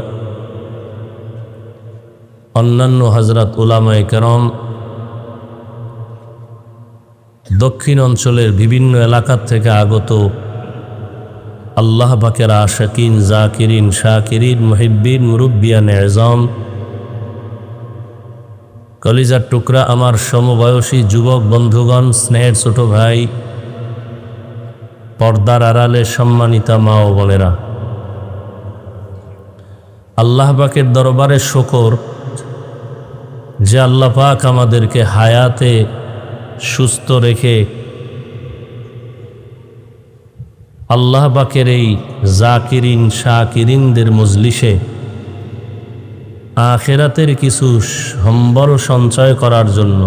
[SPEAKER 1] অন্যান্য হযরত উলামায়ে কেরাম, দক্ষিণ অঞ্চলের বিভিন্ন এলাকা থেকে আগত আল্লাহ পাকের আশিকিন, জাকিরিন, শাকিরিন, মুহিব্বিন, মুরব্বিয়ান এযম, কলিজার টুকরা আমার সমবয়সী যুবক বন্ধুগণ, স্নেহের ছোট ভাই, পর্দার আড়ালে সম্মানিতা মা ও বোনেরা, আল্লাহ পাকের দরবারে শুকর যে আল্লাহ পাক আমাদেরকে হায়াতে সুস্থ রেখে আল্লাহ পাকের এই জাকিরিন শাকিরিনদের মজলিসে আখিরাতের কিছু সম্বল সঞ্চয় করার জন্য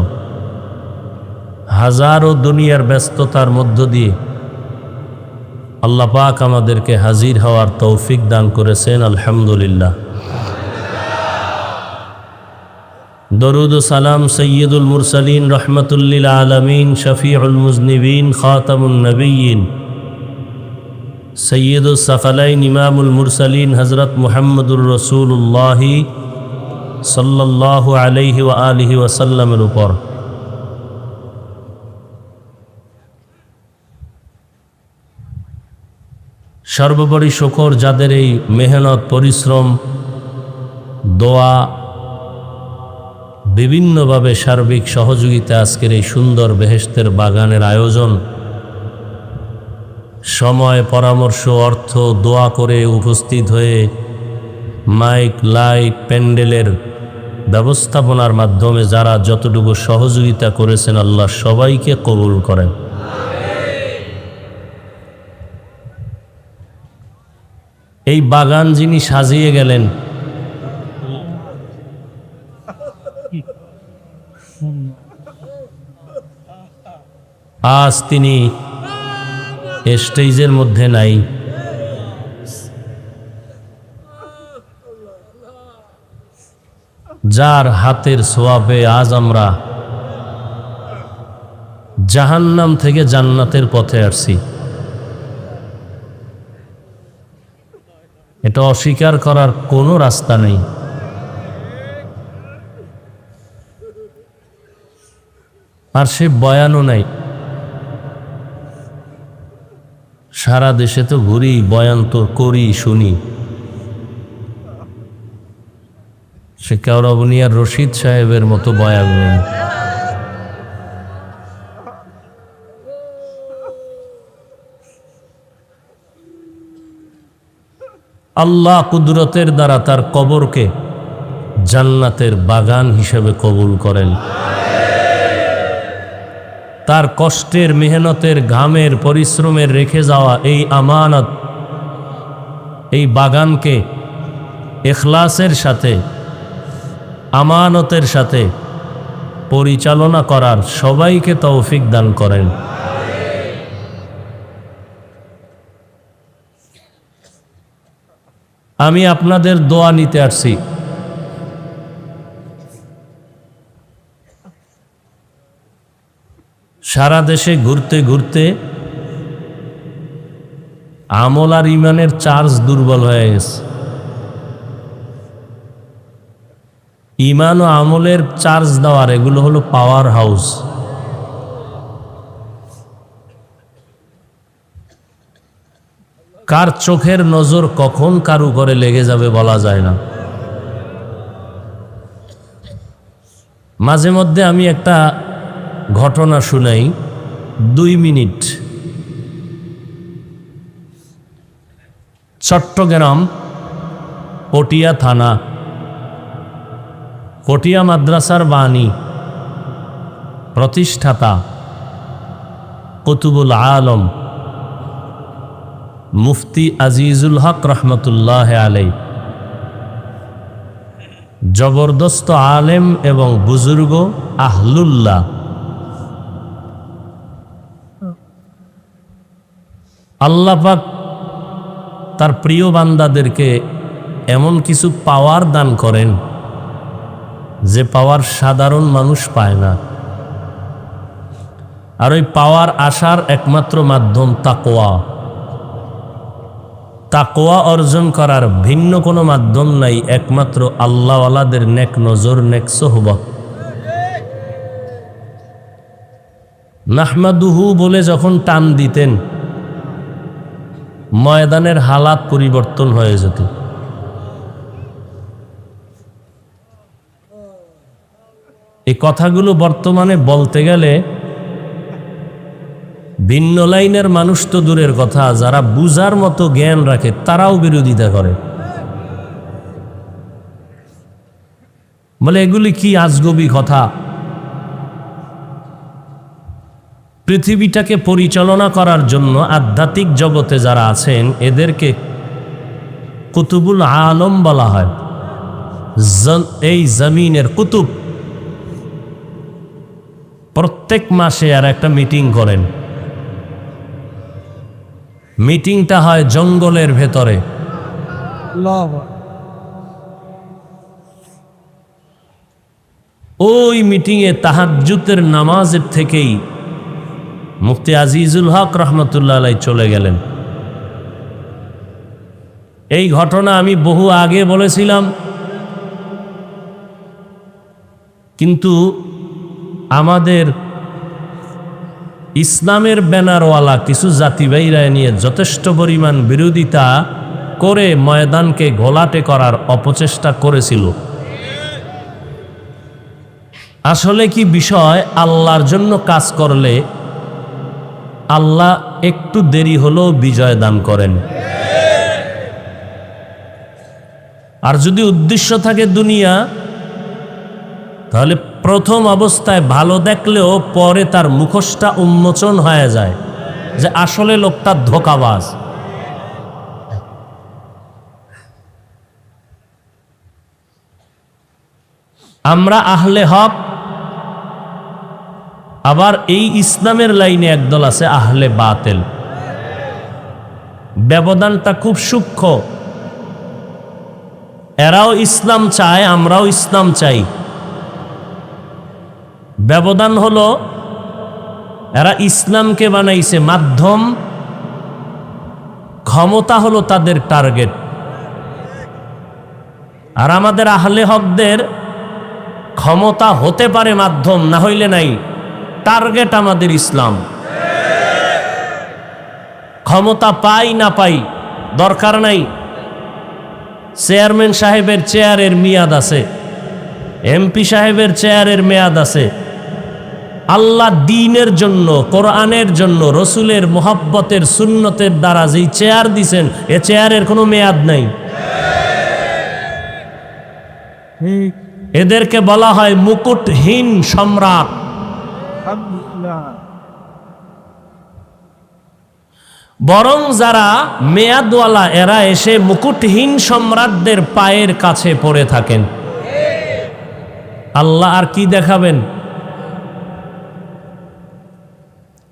[SPEAKER 1] হাজারো দুনিয়ার ব্যস্ততার মধ্য দিয়ে আল্লাহ পাক আমাদেরকে হাজির হওয়ার তৌফিক দান করেছেন। আলহামদুলিল্লাহ। দরুদ ও সালাম সৈয়দুল মুরসালিন, রহমতুল্লিল আলামিন, শফিউল মুজনিবিন, খাতামুন নবিয়্যিন, সৈয়দুস সাকালাইন, ইমামুল মুরসালিন হযরত মুহাম্মদুর রাসূলুল্লাহ সাল্লাল্লাহু আলাইহি ওয়া আলিহি ওয়াসাল্লামের উপর। সর্বোপরি শুকর যাদের এই মেহনত, পরিশ্রম, দোয়া, বিভিন্নভাবে সার্বিক সহযোগিতা আজকের এই সুন্দর বেহেশতের বাগানের আয়োজন, সময়, পরামর্শ, অর্থ, দোয়া করে উপস্থিত হয়ে মাইক, লাইট, প্যান্ডেলের ব্যবস্থাপনার মাধ্যমে যারা যতটুকু সহযোগিতা করেছেন আল্লাহ সবাইকে কবুল করেন। এই বাগান যিনি সাজিয়ে গেলেন, আজ তিনি স্টেজের মধ্যে নাই, যার হাতের সোয়াবে আজ আমরা জাহান্নাম থেকে জান্নাতের পথে আসছি, এটা অস্বীকার করার কোনো রাস্তা নেই। আর সে বয়ানও নাই। সারা দেশে তো ঘুরি, বয়ান তো করি, শুনি। সে কেওড়াবুনিয়ার রশিদ সাহেবের মতো বয়ান নেই। আল্লাহ কুদরতের দ্বারা তার কবরকে জান্নাতের বাগান হিসেবে কবুল করেন। তার কষ্টের, মেহনতের, ঘামের, পরিশ্রমের রেখে যাওয়া এই আমানত, এই বাগানকে ইখলাসের সাথে, আমানতের সাথে পরিচালনা করার সবাইকে তৌফিক দান করেন। আমি আপনাদের দোয়া নিতে আসছি। সারা দেশে ঘুরতে ঘুরতে আমল আর ইমানের চার্জ দুর্বল হয়ে গেছে। ইমান ও আমলের চার্জ দেওয়ার এগুলো হলো পাওয়ার হাউস। কার চোখের নজর কখন কারু করে লেগে যাবে বলা যায় না। মাঝে মধ্যে আমি একটা ঘটনা শুনাই, 2 মিনিট। চট্টগ্রাম পটিয়া থানা, পটিয়া মাদ্রাসার বাণী, প্রতিষ্ঠাতা কুতুবুল আলম মুফতি আজিজুল হক রহমতুল্লাহ আলাই, জবরদস্ত আলেম এবং বুজুর্গ আহলুল্লাহ। আল্লাহ পাক তার প্রিয় বান্দাদেরকে এমন কিছু পাওয়ার দান করেন যে পাওয়ার সাধারণ মানুষ পায় না। আর ওই পাওয়ার আসার একমাত্র মাধ্যম তাকওয়া। তাকওয়া অর্জন করার ভিন্ন কোনো মাধ্যম নাই, একমাত্র আল্লাহওয়ালাদের নেক নজর, নেক সোহবত। নাহমাদুহু বলে যখন টান দিতেন, ময়দানের হালাত পরিবর্তন হয়ে যেত। এই কথাগুলো বর্তমানে বলতে গেলে ভিন্ন লাইনের মানুষ তো দূরের কথা, যারা বুঝার মতো জ্ঞান রাখে তারাও বিরোধিতা করে, বলে এগুলি কি আজগবি কথা। পৃথিবীটাকে পরিচালনা করার জন্য আধ্যাত্মিক জগতে যারা আছেন এদেরকে কুতুবুল আলম বলা হয়। এই জমিনের কুতুব প্রত্যেক মাসে আর একটা মিটিং করেন। মিটিংটা হয় জঙ্গলের ভেতরে। ওই মিটিংয়ে তাহাজ্জুদের নামাজের থেকেই মুফতি আজিজুল হক রহমতুল্লাহ আলাই চলে গেলেন। এই ঘটনা আমি বহু আগে বলেছিলাম, কিন্তু আমাদের ইসলামের ব্যানারওয়ালা কিছু জাতিভাইরা নিয়ে যথেষ্ট পরিমাণ বিরোধিতা করে ময়দানকে ঘোলাটে করার অপচেষ্টা করেছিল। আসলে কি বিষয়, আল্লাহর জন্য কাজ করলে আল্লাহ একটু দেরি হলেও বিজয় দান করেন। আর যদি উদ্দেশ্য থাকে দুনিয়া, তাহলে প্রথম অবস্থায় ভালো দেখলেও পরে তার মুখোশটা উন্মোচন হয়ে যায় যে আসলে লোকটা ধোঁকাবাজ। আমরা আহলে হক, আবার এই ইসলামের লাইনে একদল আছে আহলে বাতিল। ব্যবধানটা খুব সূক্ষ্ম। এরাও ইসলাম চায়, আমরাও ইসলাম চাই। ব্যবধান হলো এরা ইসলামকে বানাইছে মাধ্যম, ক্ষমতা হলো তাদের টার্গেট। আর আমাদের আহলে হকদের ক্ষমতা হতে পারে মাধ্যম, না হইলে নাই। টার্গেট আমাদের ইসলাম। ক্ষমতা পাই না পাই দরকার নাই। চেয়ারম্যান সাহেবের চেয়ারের মেয়াদ আছে, এমপি সাহেবের চেয়ারের মেয়াদ আছে। আল্লাহ দ্বীনের জন্য, কোরআনের জন্য, রসুলের মোহাব্বতের সুন্নতের দ্বারা যেই চেয়ার দিছেন, এ চেয়ারের কোনো মেয়াদ নাই। এদেরকে বলা হয় মুকুটহীন সম্রাট। বরং যারা মেয়াদওয়ালা এরা এসে মুকুটহীন সম্রাটদের পায়ের কাছে পড়ে থাকেন। আল্লাহ আর কি দেখাবেন?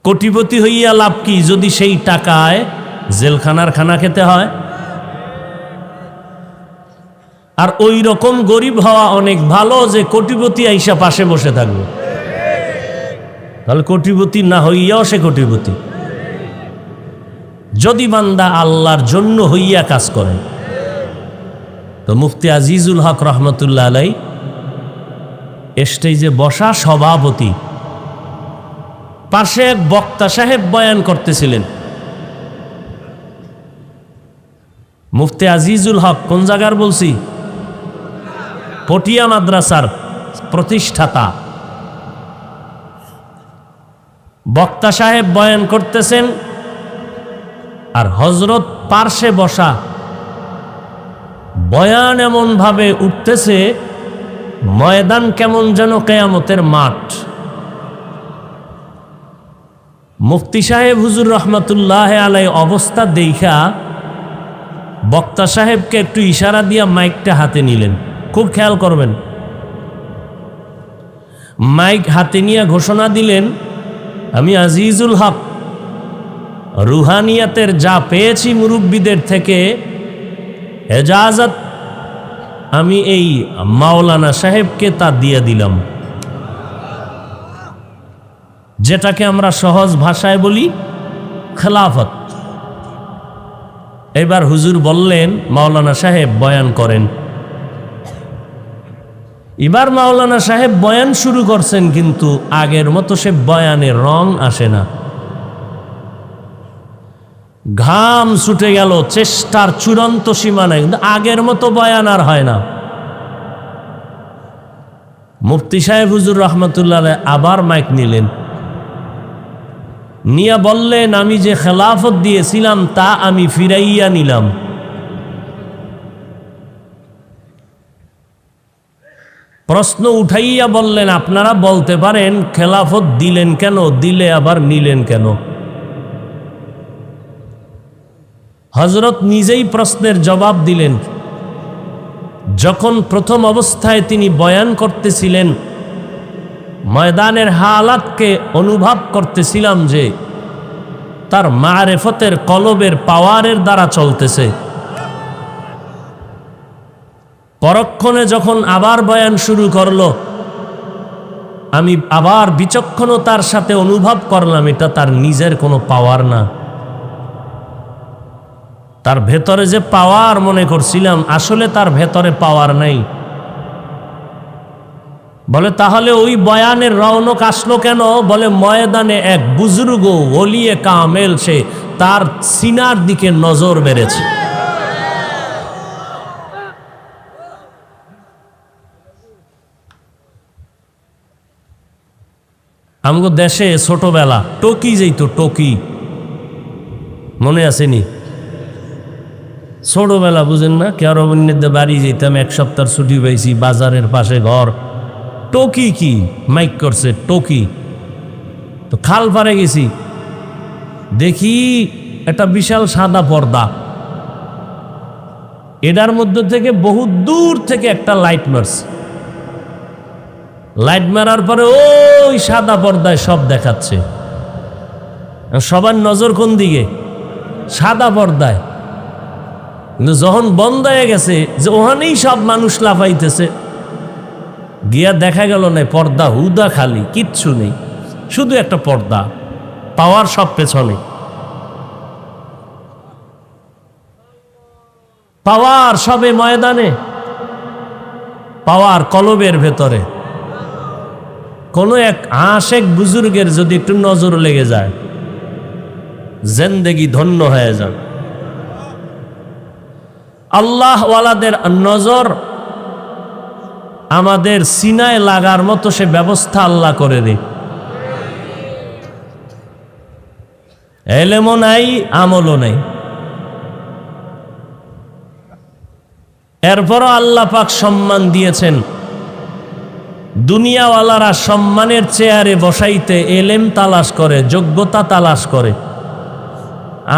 [SPEAKER 1] কোটিপতি হইয়া লাভ কি যদি সেই টাকায় জেলখানার খানা খেতে হয়? আর ওই রকম গরিব হওয়া অনেক ভালো যে কোটিপতি আইসা পাশে বসে থাকবে। তাহলে কোটিপতি না হইয়াও সে কোটিপতি, যদি বান্দা আল্লাহর জন্য হইয়া কাজ করে। তো মুফতি আজিজুল হক রহমতুল্লাহ আলাই স্টেজে বসা সভাপতি, পাশে এক বক্তা সাহেব বয়ান করতেছিলেন। মুফতি আজিজুল হক কোন জায়গার বলছি? পটিয়া মাদ্রাসার প্রতিষ্ঠাতা। বক্তা সাহেব বয়ান করতেছেন আর হযরত পার্শ্বে বসা। বয়ান এমন ভাবে উঠতেছে ময়দান কেমন যেন কিয়ামতের মাঠ। মুফতি সাহেব হুজুর রহমতুল্লাহ আলাই অবস্থা দেখা বক্তা সাহেবকে একটু ইশারা দিয়া মাইকটা হাতে নিলেন। খুব খেয়াল করবেন, মাইক হাতে নিয়ে ঘোষণা দিলেন, আমি আজিজুল হক রুহানিয়াতের যা পেয়েছি মুরব্বীদের থেকে এজাজত আমি এই মাওলানা সাহেবকে তা দিয়ে দিলাম, যেটাকে আমরা সহজ ভাষায় বলি খেলাফত। এবার হুজুর বললেন, মাওলানা সাহেব বয়ান করেন। এবার মাওলানা সাহেব বয়ান শুরু করছেন, কিন্তু আগের মতো সে বয়ানের রং আসে না। ঘাম ছুটে গেল, চেষ্টার চূড়ান্ত সীমা নাই, কিন্তু আগের মতো বয়ান আর হয় না। মুফতি সাহেব হুজুর রহমতুল্লাহ আবার মাইক নিলেন, নিয়া বললেন, আমি যে খেলাফত দিয়েছিলাম তা আমি ফিরাইয়া নিলাম। প্রশ্ন উঠাইয়া বললেন, আপনারা বলতে পারেন খেলাফত দিলেন কেন, দিলে আবার নিলেন কেন? হযরত নিজেই প্রশ্নের জবাব দিলেন। যখন প্রথম অবস্থায় তিনি বয়ান করতেছিলেন, ময়দানের হালাতকে অনুভব করতেছিলাম যে তার মারেফতের কলবের পাওয়ারের দ্বারা চলতেছে। পরক্ষণে যখন আবার বয়ান শুরু করলো, আমি আবার বিচক্ষণতার সাথে অনুভব করলাম এটা তার নিজের কোনো পাওয়ার না। তার ভেতরে যে পাওয়ার মনে করছিলাম, আসলে তার ভেতরে পাওয়ার নাই। বলে, তাহলে ওই বয়ানের রৌনক আসলো কেন? বলে, ময়দানে এক বুজুর্গ ওলিয়ে কামেল সে তার সিনার দিকে নজর বেড়েছে। আমগো দেশে ছোটবেলা টকি যেত, টকি মনে আসেনি? ছোটবেলা বুঝেন না? কেরবন্যে বাড়ি যেতাম, এক সপ্তাহ ছুটি পাইছি, বাজারের পাশে ঘর। টকি কি মাইক করছে, টকি। তো খাল পারে গেছি, দেখি একটা বিশাল সাদা পর্দা, এটার মধ্যে থেকে বহু দূর থেকে একটা লাইট মারছে। লাইট মারার পরে ওই সাদা পর্দায় সব দেখাচ্ছে। সবার নজর কোন দিকে? সাদা পর্দায়। কিন্তু যখন বন্ধ হয়ে গেছে, যে ওখানেই সব মানুষ লাফাইতেছে, গিয়া দেখা গেল না, পর্দা হুদা খালি, কিচ্ছু নেই, শুধু একটা পর্দা, পাওয়ার সব পেছনে। পাওয়ার সবে ময়দানে, পাওয়ার কলবের ভেতরে। কোনো এক আশেক বুজুর্গের যদি একটু নজর লেগে যায়, জিন্দেগি ধন্য হয়ে যান। আল্লাহ ওয়ালাদের নজর আমাদের সিনায় লাগার মতো সে ব্যবস্থা আল্লাহ করে দেয়। এলেমও নাই, আমলও নাই, এরপরও আল্লাহ পাক সম্মান দিয়েছেন। দুনিয়াওয়ালারা সম্মানের চেয়ারে বসাইতে এলেম তালাশ করে, যোগ্যতা তালাশ করে।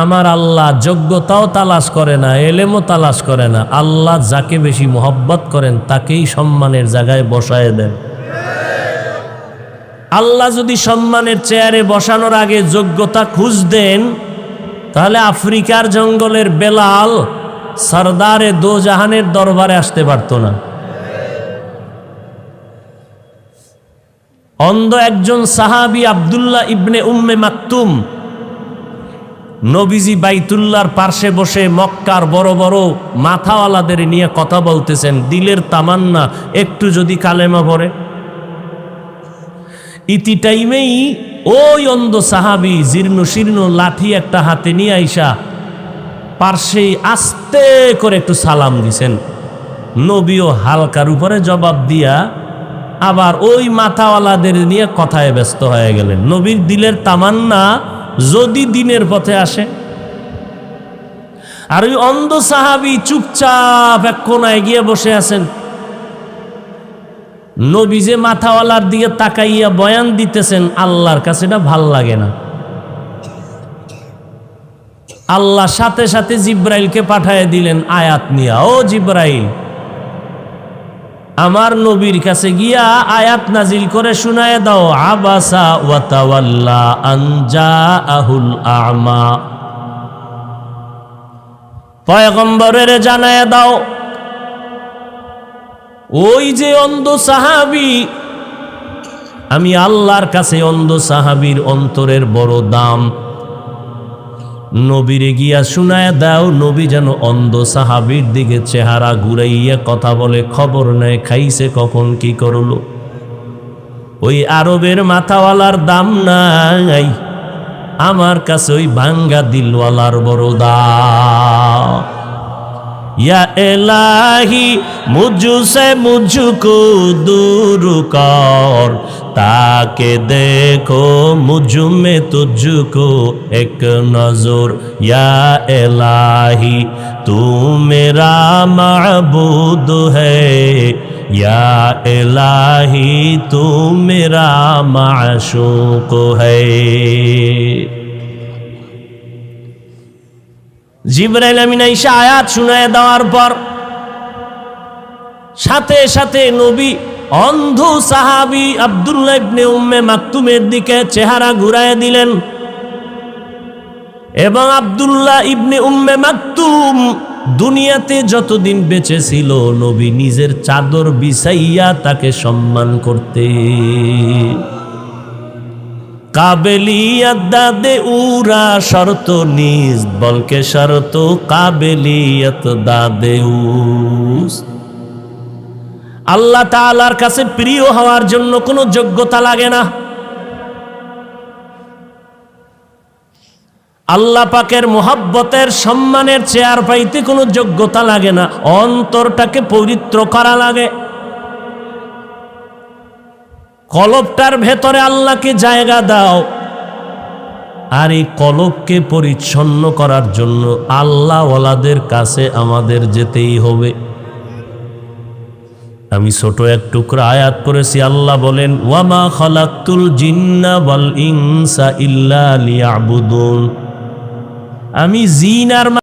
[SPEAKER 1] আমার আল্লাহ যোগ্যতাও তালাশ করে না, এলেমও তালাশ করে না। আল্লাহ যাকে বেশি মোহব্বত করেন তাকেই সম্মানের জায়গায় বসায় দেন। আল্লাহ যদি সম্মানের চেয়ারে বসানোর আগে যোগ্যতা খুঁজ দেন, তাহলে আফ্রিকার জঙ্গলের বেলাল সরদারে দো জাহানের দরবারে আসতে পারত না। অন্ধ একজন সাহাবী আব্দুল্লাহ ইবনে উম্মে মাকতুম নবীজি বাইতুল্লাহর পার্শ্বে বসে মক্কার বড় বড় মাথাওয়ালাদের নিয়ে কথা বলতেছেন, দিলের তামান্না একটু যদি কালেমা পড়ে। ইতি টাইমেই ওই অন্ধ সাহাবী জীর্ণ শীর্ণ লাঠি একটা হাতে নিয়ে আইসা পার্শ্বে আস্তে করে একটু সালাম দিছেন। নবীও হালকার উপরে জবাব দিয়া আবার ওই মাথাওয়ালাদের নিয়ে কথায় ব্যস্ত হয়ে গেলেন। নবীর দিলের তামান্না যদি দিনের পথে আসে। আর ওই অন্ধ সাহাবী চুপচাপ এক কোনায় গিয়ে বসে আছেন। নবী যে মাথাওয়ালার দিকে তাকাইয়া বয়ান দিতেছেন, আল্লাহর কাছে এটা ভাল লাগে না। আল্লাহ সাথে সাথে জিব্রাইলকে পাঠায় দিলেন আয়াত নিয়া, ও জিব্রাইল, আমার নবীর কাছে গিয়া আয়াত নাজিল করে শুনায় দাও, আবাসা ওয়া তাওয়াল্লা আন জাআহুল আ'মা। পয়গম্বরের জানায় দাও, ওই যে অন্ধ সাহাবী, আমি আল্লাহর কাছে অন্ধ সাহাবীর অন্তরের বড় দাম। নবীরে গিয়া শুনায় দাও, নবী যেন অন্ধ সাহাবীর দিকে চেহারা ঘুরাইয়া কথা বলে, খবর নেয় খাইছে কখন কি করলো। ওই আরবের মাথাওয়ালার দাম নাই, আমার কাছে ওই ভাঙ্গা দিলওয়ালার বড় দাম। या इलाही मुझसे मुझको दूर कर, ताके देखो मुझ में तुझको एक नजर। या इलाही तू मेरा माबूद है, या इलाही तू मेरा माशूक है। জিবরাইল আমিন আইসা আয়াত শুনায় দেওয়ার পর সাথে সাথে নবী অন্ধ সাহাবী আব্দুল্লাহ ইবনে উম্মে মাকতুমের দিকে চেহারা ঘুরায় দিলেন এবং আব্দুল্লাহ ইবনে উম্মে মাকতুম দুনিয়াতে যতদিন বেঁচে ছিল নবী নিজের চাদর বিছাইয়া তাকে সম্মান করতে। কাবেলিয়াত দাদে উরা শর্ত নিজ বলকে শর্ত কাবেলিয়াত দাদে উস। আল্লাহ তাআলার কাছে প্রিয় হওয়ার জন্য কোনো যোগ্যতা লাগে না। আল্লাহ পাকের মোহাব্বতের সম্মানের চেয়ার পাইতে কোনো যোগ্যতা লাগে না, অন্তরটাকে পবিত্র করা লাগে। কলবটার ভেতরে আল্লাহকে জায়গা দাও, আর এই কলবকে পরিচ্ছন্ন করার জন্য আল্লাহ ওয়ালাদের কাছে আমাদের যেতেই হবে। আমি ছোট এক টুকরা আয়াত করেছি, আল্লাহ বলেন ওয়ামা খালাকতুল জিন্না ওয়াল ইনসা ইল্লা লিয়াবুদুন। আমি জিন আর